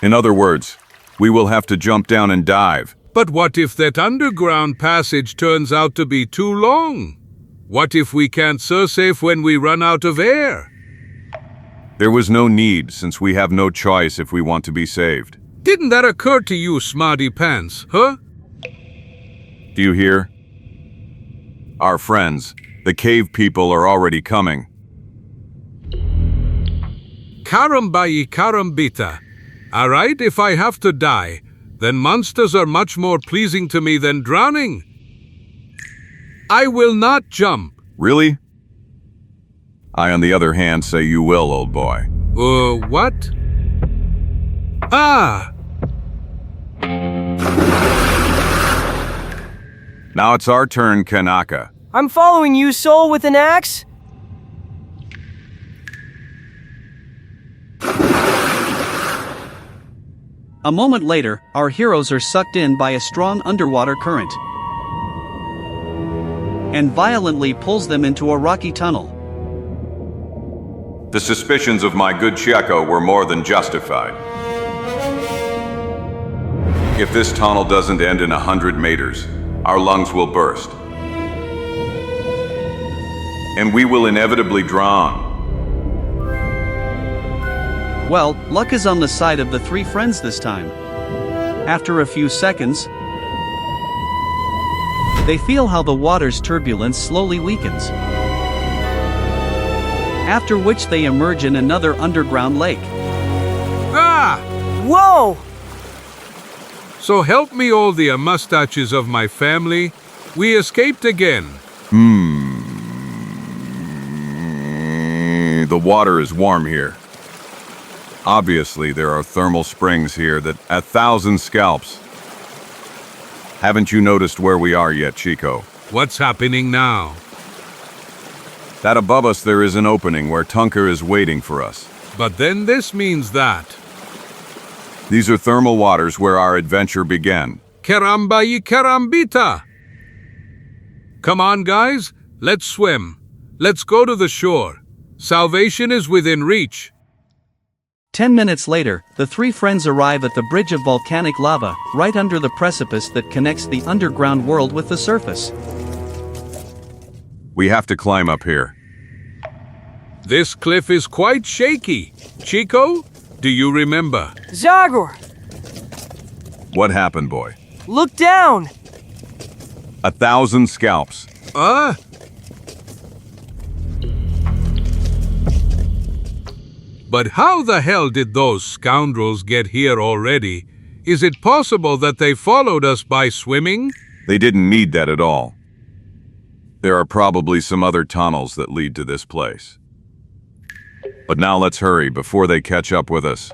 In other words, we will have to jump down and dive. But what if that underground passage turns out to be too long? What if we can't sursafe when we run out of air? There was no need, since we have no choice if we want to be saved. Didn't that occur to you, smarty pants, huh? Do you hear? Our friends, the cave people, are already coming. Karambayi karambita. All right, if I have to die, then monsters are much more pleasing to me than drowning. I will not jump. Really? I, on the other hand, say you will, old boy. What? Ah! Now it's our turn, Kanaka. I'm following you, Soul, with an axe. A moment later, our heroes are sucked in by a strong underwater current and violently pulls them into a rocky tunnel. The suspicions of my good Chieko were more than justified. If this tunnel doesn't end in 100 meters, our lungs will burst. And we will inevitably drown. Well, luck is on the side of the three friends this time. After a few seconds, they feel how the water's turbulence slowly weakens. After which they emerge in another underground lake. Ah! Whoa! So help me all the mustaches of my family, we escaped again. The water is warm here. Obviously, there are thermal springs here that 1,000 scalps. Haven't you noticed where we are yet, Chieko? What's happening now? That above us there is an opening where Tunker is waiting for us. But then this means that. These are thermal waters where our adventure began. Karambayi karambita! Come on, guys, let's swim. Let's go to the shore. Salvation is within reach. 10 minutes later, the three friends arrive at the bridge of volcanic lava, right under the precipice that connects the underground world with the surface. We have to climb up here. This cliff is quite shaky. Chieko, do you remember? Zagor, What happened, boy? look down! 1,000 scalps. But how the hell did those scoundrels get here already? Is it possible that they followed us by swimming? They didn't need that at all. There are probably some other tunnels that lead to this place. But now let's hurry before they catch up with us.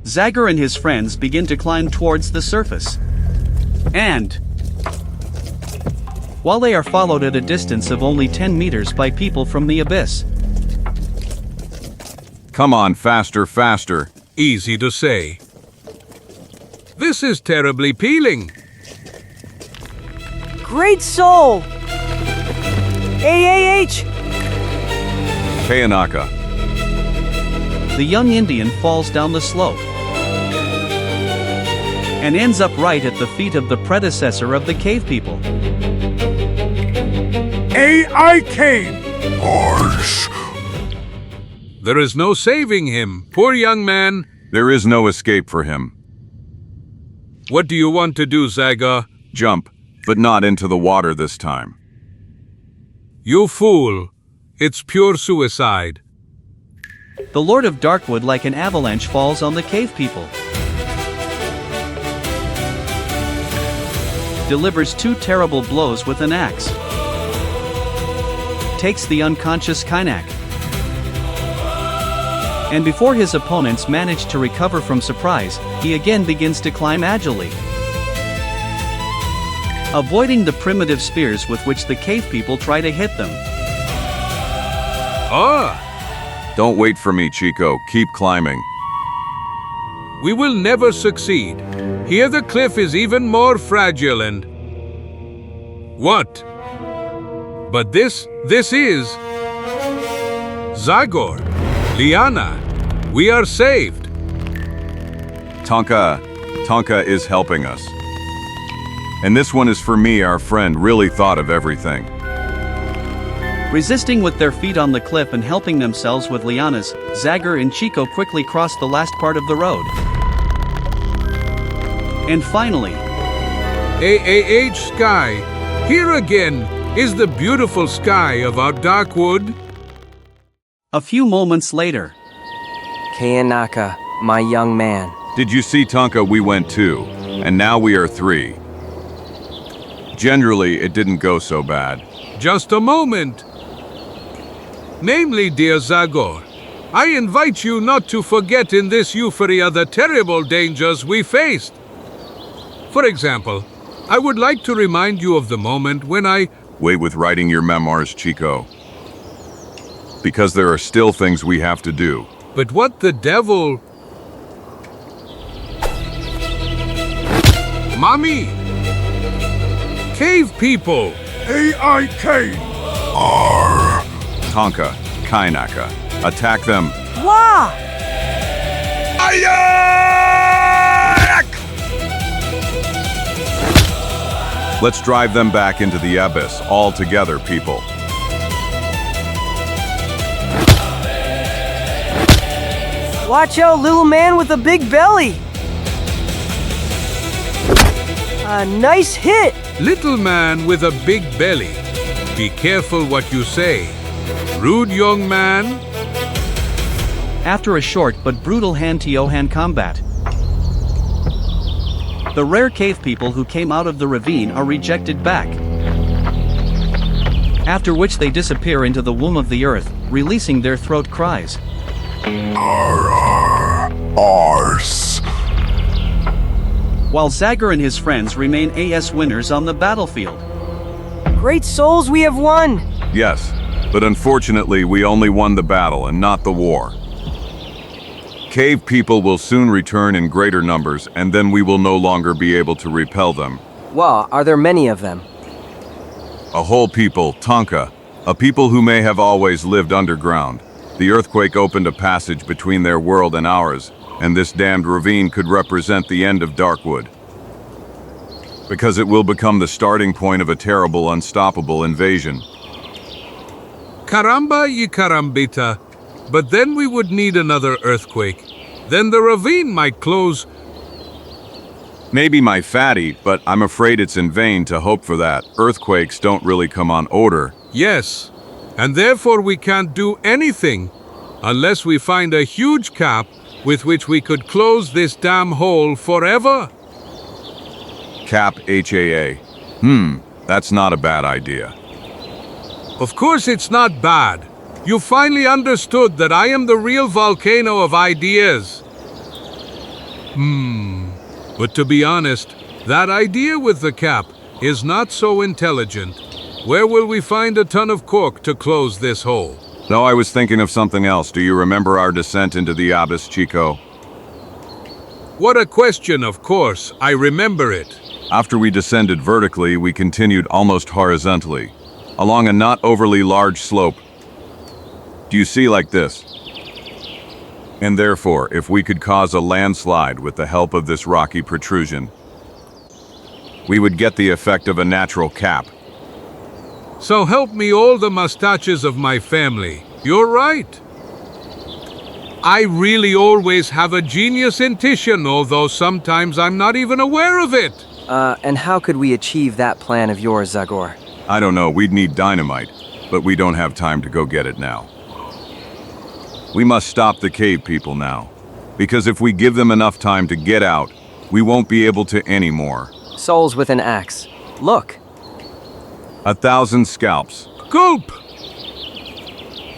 Zagor and his friends begin to climb towards the surface. And while they are followed at a distance of only 10 meters by people from the abyss. Come on, faster, faster. Easy to say. This is terribly peeling. Great Soul! AAH! Kayanaka. The young Indian falls down the slope and ends up right at the feet of the predecessor of the cave people. AI Kane! There is no saving him. Poor young man. There is no escape for him. What do you want to do, Zagor? Jump, but not into the water this time. You fool. It's pure suicide. The Lord of Darkwood, like an avalanche, falls on the cave people. Delivers 2 terrible blows with an axe. Takes the unconscious Kainak. And before his opponents manage to recover from surprise, he again begins to climb agilely, avoiding the primitive spears with which the cave people try to hit them. Don't wait for me, Chico. Keep climbing. We will never succeed. Here the cliff is even more fragile and... What? But this is... Zagor, Liana, we are saved. Tonka is helping us. And this one is for me, our friend really thought of everything. Resisting with their feet on the cliff and helping themselves with lianas, Zagor and Chico quickly cross the last part of the road. And finally, Sky, here again is the beautiful sky of our Darkwood. a few moments later, Kayanaka, my young man. Did you see, Tonka? We went 2, and now we are 3. Generally, it didn't go so bad. Just a moment. Namely, dear Zagor, I invite you not to forget in this euphoria the terrible dangers we faced. For example, I would like to remind you of the moment when I... Wait with writing your memoirs, Chico. Because there are still things we have to do. But what the devil... Mommy! Cave people! AIK! Tonka, Kainaka, attack them. Wah! Let's drive them back into the abyss, all together, people. Watch out, little man with a big belly! A nice hit! Little man with a big belly. Be careful what you say. Rude young man. after a short but brutal hand-to-hand combat, the rare cave people who came out of the ravine are rejected back, after which they disappear into the womb of the earth, releasing their throat cries. Arse. While Zagor and his friends remain AS winners on the battlefield. Great souls, we have won! Yes, but unfortunately we only won the battle and not the war. Cave people will soon return in greater numbers, and then we will no longer be able to repel them. Well, are there many of them? A whole people, Tonka, a people who may have always lived underground. The earthquake opened a passage between their world and ours, and this damned ravine could represent the end of Darkwood. Because it will become the starting point of a terrible, unstoppable invasion. Caramba y carambita. But then we would need another earthquake. Then the ravine might close. Maybe my fatty, but I'm afraid it's in vain to hope for that. Earthquakes don't really come on order. Yes, and therefore we can't do anything unless we find a huge cap with which we could close this damn hole forever. Cap HAA. That's not a bad idea. Of course it's not bad. You finally understood that I am the real volcano of ideas. But to be honest, that idea with the cap is not so intelligent. Where will we find a ton of cork to close this hole? No, I was thinking of something else. Do you remember our descent into the abyss, Chico? What a question, of course. I remember it. After we descended vertically, we continued almost horizontally, along a not overly large slope. Do you see, like this? And therefore, if we could cause a landslide with the help of this rocky protrusion, we would get the effect of a natural cap. So help me all the mustaches of my family. You're right. I really always have a genius intuition, although sometimes I'm not even aware of it. And how could we achieve that plan of yours, Zagor? I don't know, we'd need dynamite, but we don't have time to go get it now. We must stop the cave people now, because if we give them enough time to get out, we won't be able to anymore. Souls with an axe. Look. 1,000 scalps. Gulp!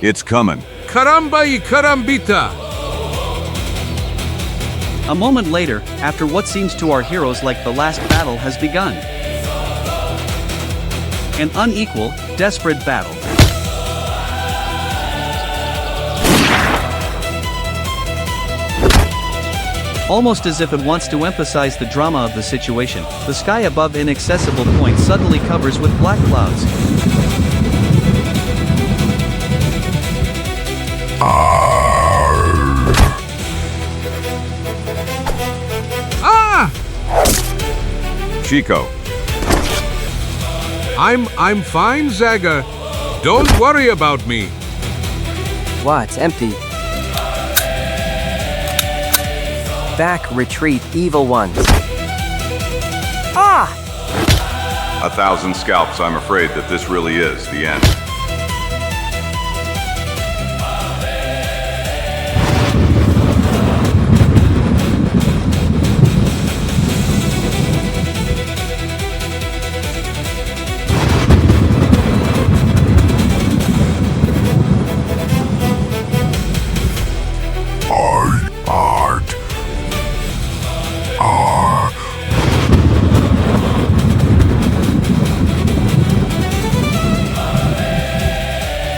It's coming. Caramba y carambita! A moment later, after what seems to our heroes like the last battle has begun. An unequal, desperate battle. Almost as if it wants to emphasize the drama of the situation, the sky above inaccessible point suddenly covers with black clouds. Ah! Chico, I'm fine, Zagor. Don't worry about me. What? Empty. Back, retreat, evil ones. Ah! 1,000 scalps. I'm afraid that this really is the end.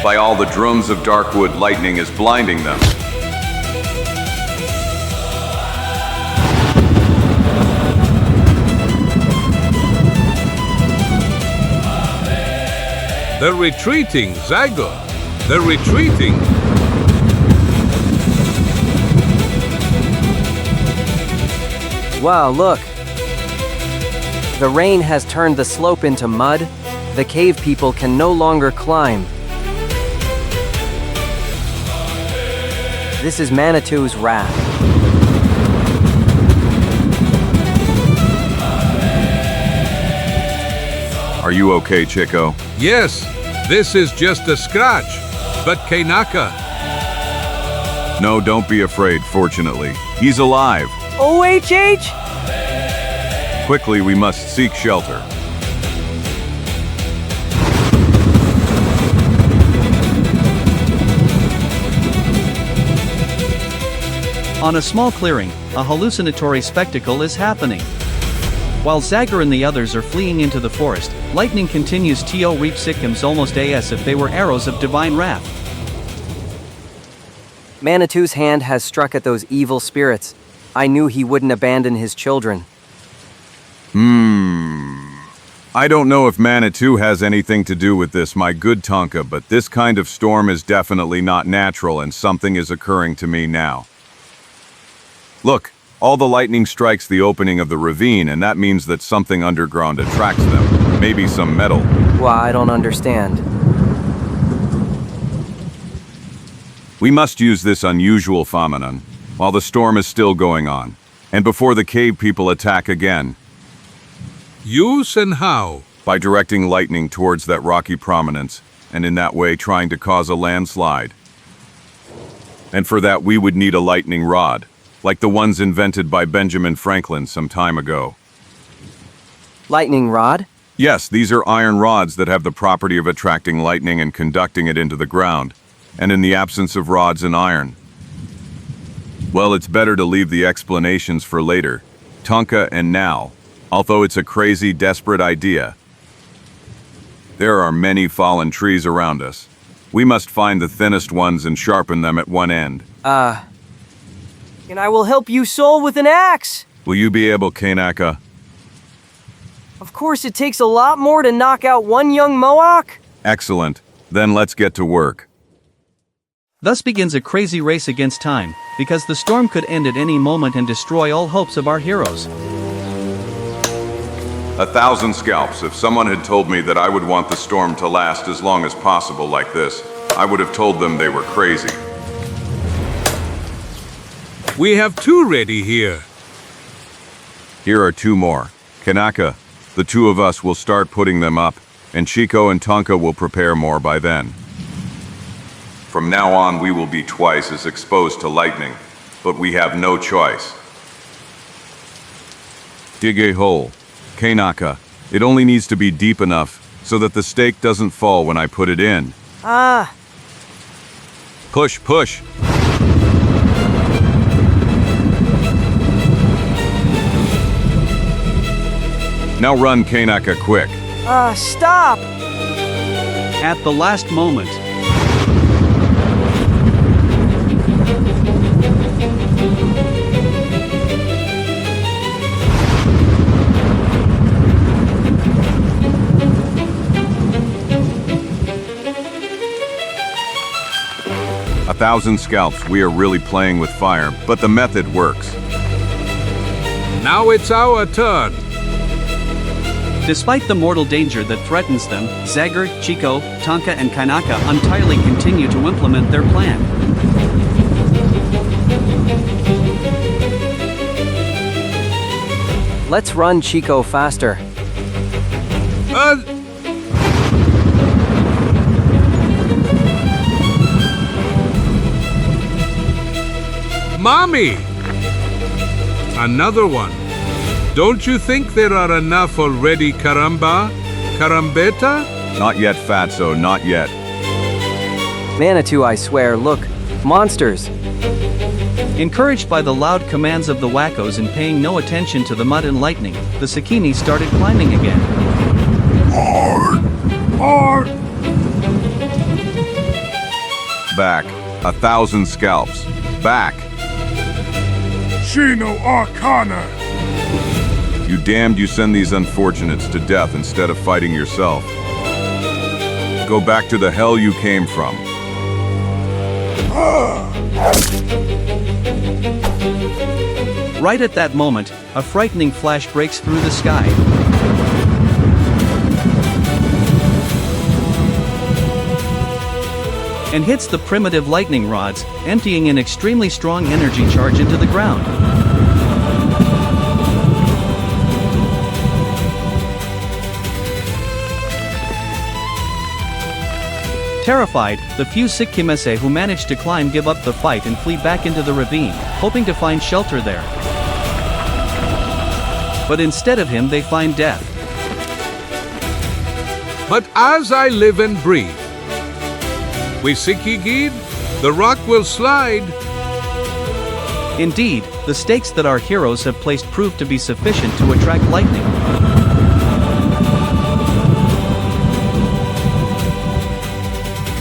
By all the drums of Darkwood, lightning is blinding them. They're retreating, Zagor. They're retreating. Wow, look. The rain has turned the slope into mud. The cave people can no longer climb. This is Manitou's wrath. Are you okay, Chico? Yes, this is just a scratch. But Kanaka, No, don't be afraid, fortunately. He's alive. OHH? Quickly, we must seek shelter. On a small clearing, a hallucinatory spectacle is happening. While Zagor and the others are fleeing into the forest, lightning continues to reap sikkims almost as if they were arrows of divine wrath. Manitou's hand has struck at those evil spirits. I knew he wouldn't abandon his children. I don't know if Manitou has anything to do with this, my good Tonka, but this kind of storm is definitely not natural and something is occurring to me now. Look, all the lightning strikes the opening of the ravine, and that means that something underground attracts them. Maybe some metal. Well, I don't understand. We must use this unusual phenomenon while the storm is still going on, and before the cave people attack again. use and how? By directing lightning towards that rocky prominence, and in that way trying to cause a landslide. And for that we would need a lightning rod, like the ones invented by Benjamin Franklin some time ago. Lightning rod? Yes, these are iron rods that have the property of attracting lightning and conducting it into the ground, and in the absence of rods and iron. Well, it's better to leave the explanations for later. Tonka and now, although it's a crazy, desperate idea. There are many fallen trees around us. We must find the thinnest ones and sharpen them at one end. And I will help you, Soul, with an axe. Will you be able, Kanaka? Of course, it takes a lot more to knock out one young Mohawk. Excellent. Then let's get to work. Thus begins a crazy race against time, because the storm could end at any moment and destroy all hopes of our heroes. 1,000 scalps. If someone had told me that I would want the storm to last as long as possible like this, I would have told them they were crazy. We have 2 ready here. Here are 2 more. Kanaka, the 2 of us will start putting them up, and Chico and Tonka will prepare more by then. From now on, we will be twice as exposed to lightning, but we have no choice. Dig a hole. Kanaka, it only needs to be deep enough so that the stake doesn't fall when I put it in. Push, push. Now run, Kanaka, quick. Stop! At the last moment, A 1,000 scalps, we are really playing with fire, but the method works. Now it's our turn. despite the mortal danger that threatens them, Zagor, Chico, Tonka, and Kanaka entirely continue to implement their plan. Let's run, Chico, faster. Mommy! Another one. Don't you think there are enough already, Caramba? Carambeta? Not yet, Fatso, not yet. Manitou, I swear, look. Monsters. Encouraged by the loud commands of the wackos and paying no attention to the mud and lightning, the Sakini started climbing again. Art! Back. 1,000 scalps. Back. Shino Arcana! You damned, you send these unfortunates to death instead of fighting yourself. Go back to the hell you came from. Right at that moment, a frightening flash breaks through the sky. And hits the primitive lightning rods, emptying an extremely strong energy charge into the ground. Terrified, the few Sikkimese who managed to climb give up the fight and flee back into the ravine, hoping to find shelter there. But instead of him, they find death. But as I live and breathe, we Sikkigid, the rock will slide. Indeed, the stakes that our heroes have placed proved to be sufficient to attract lightning.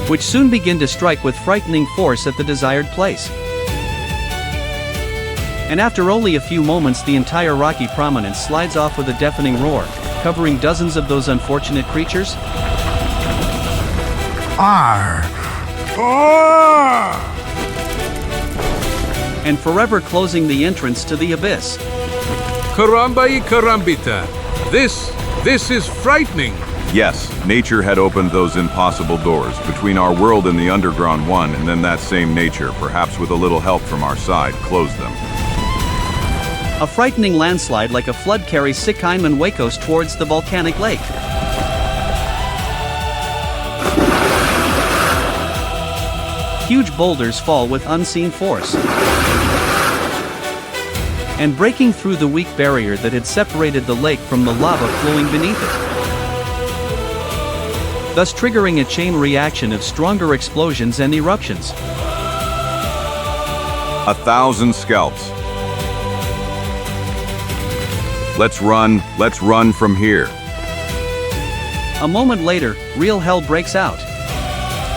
Which soon begin to strike with frightening force at the desired place. And after only a few moments, the entire rocky prominence slides off with a deafening roar, covering dozens of those unfortunate creatures. Arr! And forever closing the entrance to the abyss. Karambai Karambita. This is frightening. Yes, nature had opened those impossible doors between our world and the underground one, and then that same nature, perhaps with a little help from our side, closed them. A frightening landslide like a flood carries Sikkim and Wakos towards the volcanic lake. Huge boulders fall with unseen force. And breaking through the weak barrier that had separated the lake from the lava flowing beneath it. Thus triggering a chain reaction of stronger explosions and eruptions. 1,000 scalps. Let's run from here. A moment later, real hell breaks out.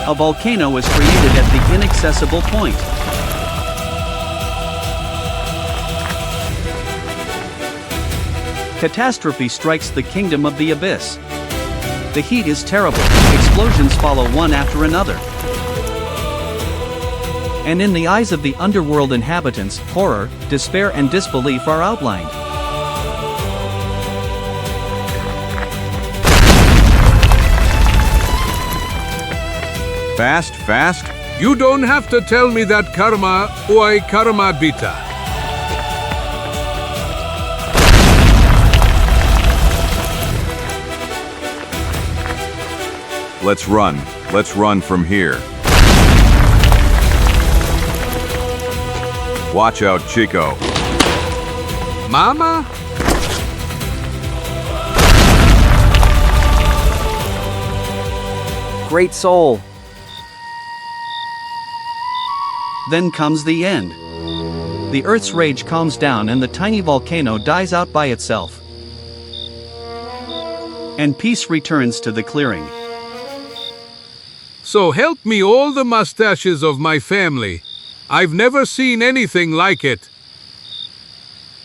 A volcano is created at the inaccessible point. Catastrophe strikes the kingdom of the abyss. The heat is terrible, explosions follow one after another. And in the eyes of the underworld inhabitants, horror, despair, and disbelief are outlined. Fast? You don't have to tell me that, Karma Oi Karma Bita. Let's run from here. Watch out, Chico. Mama? Great soul. Then comes the end. The Earth's rage calms down and the tiny volcano dies out by itself. and peace returns to the clearing. So help me all the mustaches of my family. I've never seen anything like it.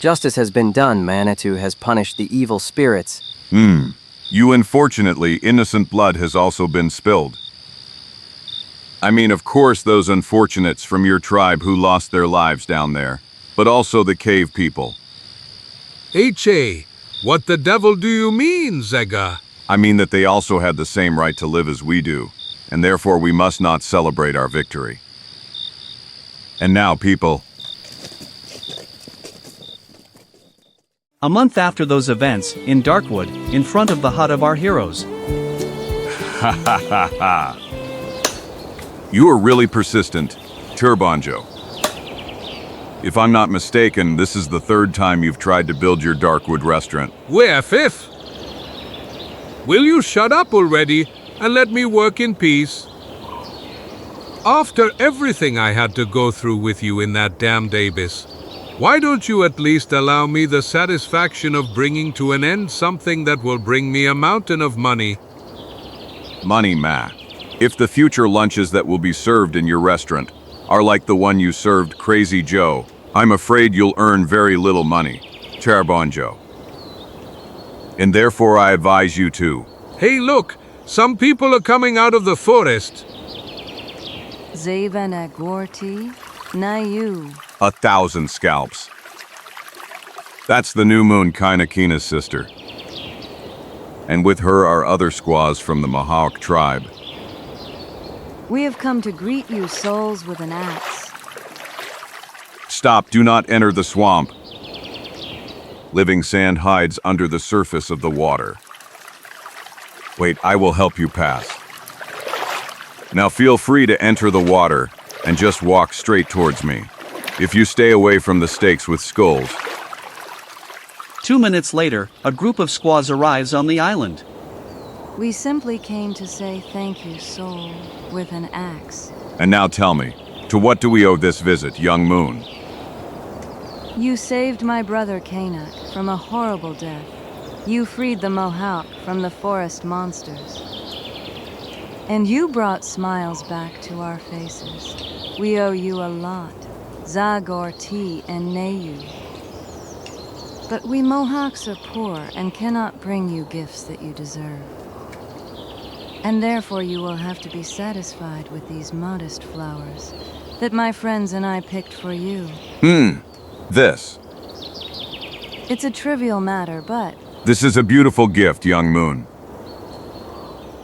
Justice has been done. Manitou has punished the evil spirits. You unfortunately, innocent blood has also been spilled. I mean, of course, those unfortunates from your tribe who lost their lives down there, but also the cave people. H.A., what the devil do you mean, Zagor? I mean that they also had the same right to live as we do, and therefore we must not celebrate our victory. And now, people. A month after those events, in Darkwood, in front of the hut of our heroes. Ha ha ha ha. You are really persistent, Turbanjo. If I'm not mistaken, this is the third time you've tried to build your Darkwood restaurant. Where fifth? Will you shut up already and let me work in peace? After everything I had to go through with you in that damned abyss, why don't you at least allow me the satisfaction of bringing to an end something that will bring me a mountain of money? Money, ma. If the future lunches that will be served in your restaurant are like the one you served Crazy Joe, I'm afraid you'll earn very little money, Charbonjo. And therefore I advise you to. Hey, look, some people are coming out of the forest. Zavanagorti, Nayu. 1,000 scalps. That's the new moon Kainakina's sister. And with her are other squaws from the Mohawk tribe. We have come to greet you, souls, with an axe. Stop, do not enter the swamp. Living sand hides under the surface of the water. Wait, I will help you pass. Now feel free to enter the water and just walk straight towards me. If you stay away from the stakes with skulls. 2 minutes later, a group of squaws arrives on the island. We simply came to say thank you, soul, with an axe. And now tell me, to what do we owe this visit, young moon? You saved my brother Kanak from a horrible death. You freed the Mohawk from the forest monsters. And you brought smiles back to our faces. We owe you a lot, Zagor and Nayu. But we Mohawks are poor and cannot bring you gifts that you deserve. And therefore you will have to be satisfied with these modest flowers that my friends and I picked for you. This. It's a trivial matter, but This is a beautiful gift, young moon.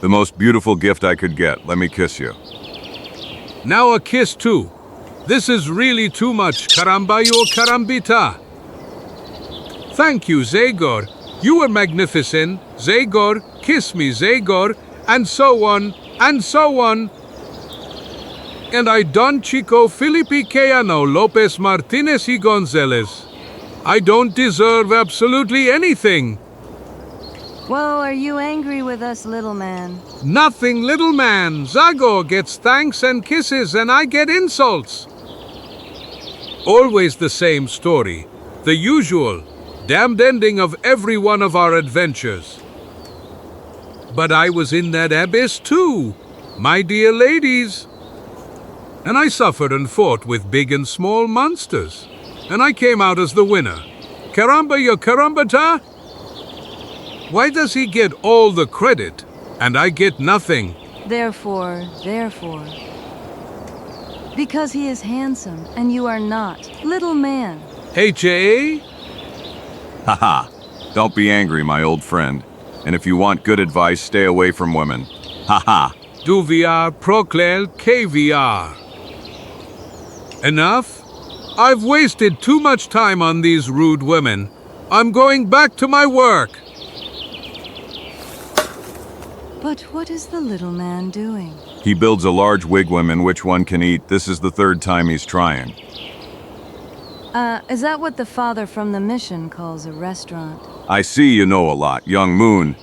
The most beautiful gift I could get. Let me kiss you. Now a kiss too. This is really too much, Karambayo Karambita. Thank you, Zagor. You were magnificent. Zagor, kiss me, Zagor, and so on, and so on. And I Don Chico Felipe Cayano Lopez Martinez y Gonzalez. I don't deserve absolutely anything. whoa, are you angry with us, little man? Nothing, little man. Zagor gets thanks and kisses, and I get insults. Always the same story. The usual, damned ending of every one of our adventures. But I was in that abyss too, my dear ladies. And I suffered and fought with big and small monsters. And I came out as the winner. Caramba, your carambata? Why does he get all the credit, and I get nothing? Therefore. Because he is handsome, and you are not. Little man. H.A.? Haha. Don't be angry, my old friend. And if you want good advice, stay away from women. Haha. Duviar proclel KVR. Enough? I've wasted too much time on these rude women. I'm going back to my work. But what is the little man doing? He builds a large wigwam in which one can eat. This is the third time he's trying. Is that what the father from the mission calls a restaurant? I see you know a lot, young moon.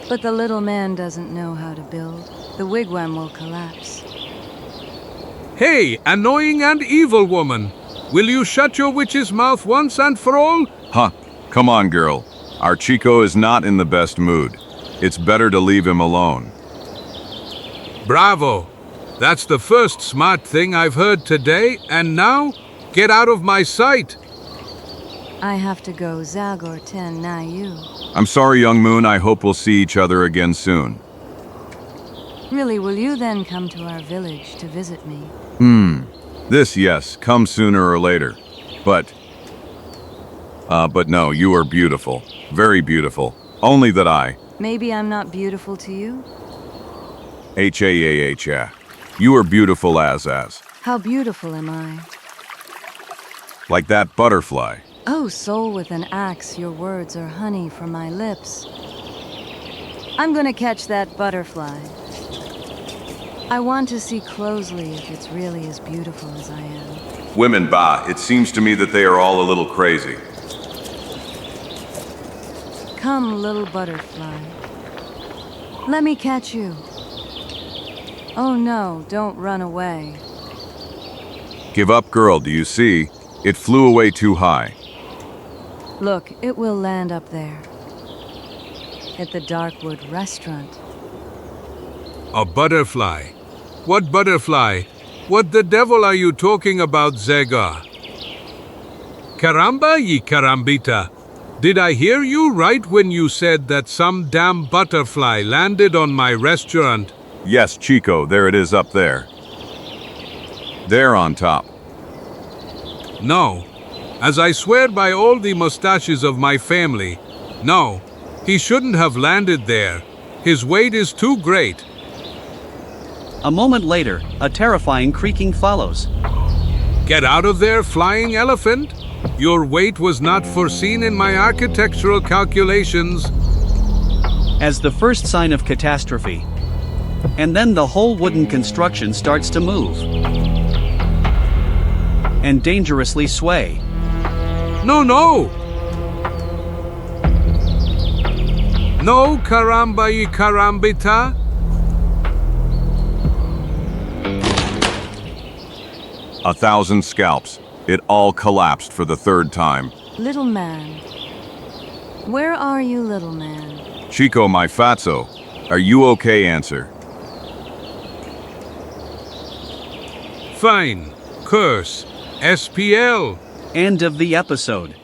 But the little man doesn't know how to build. The wigwam will collapse. Hey, annoying and evil woman. Will you shut your witch's mouth once and for all? Huh. Come on, girl. Our Chico is not in the best mood. It's better to leave him alone. Bravo! That's the first smart thing I've heard today, and now, get out of my sight! I have to go Zagor EN now you. I'm sorry, young moon. I hope we'll see each other again soon. Really, will you then come to our village to visit me? This, yes, comes sooner or later. But no, you are beautiful. Very beautiful. Only that I... Maybe I'm not beautiful to you? H-A-A-H-A. You are beautiful as. How beautiful am I? Like that butterfly. Oh, soul with an axe, your words are honey from my lips. I'm gonna catch that butterfly. I want to see closely if it's really as beautiful as I am. Women, it seems to me that they are all a little crazy. Come, little butterfly. Let me catch you. Oh no, don't run away. Give up, girl, do you see? It flew away too high. Look, it will land up there. At the DARKWOOD restaurant. A butterfly? What butterfly? What the devil are you talking about, Zagor? Caramba ye carambita. Did I hear you right when you said that some damn butterfly landed on my restaurant? Yes, Chico, there it is up there. There on top. No. As I swear by all the mustaches of my family, no. He shouldn't have landed there. His weight is too great. A moment later, a terrifying creaking follows. Get out of there, flying elephant! Your weight was not foreseen in my architectural calculations. As the first sign of catastrophe. And then the whole wooden construction starts to move. And dangerously sway. No, no! No, caramba y carambita! A 1,000 scalps. It all collapsed for the third time. Little man. Where are you, little man? Chico, my fatso. Are you okay? Answer. Fine. Curse. SPL. End of the episode.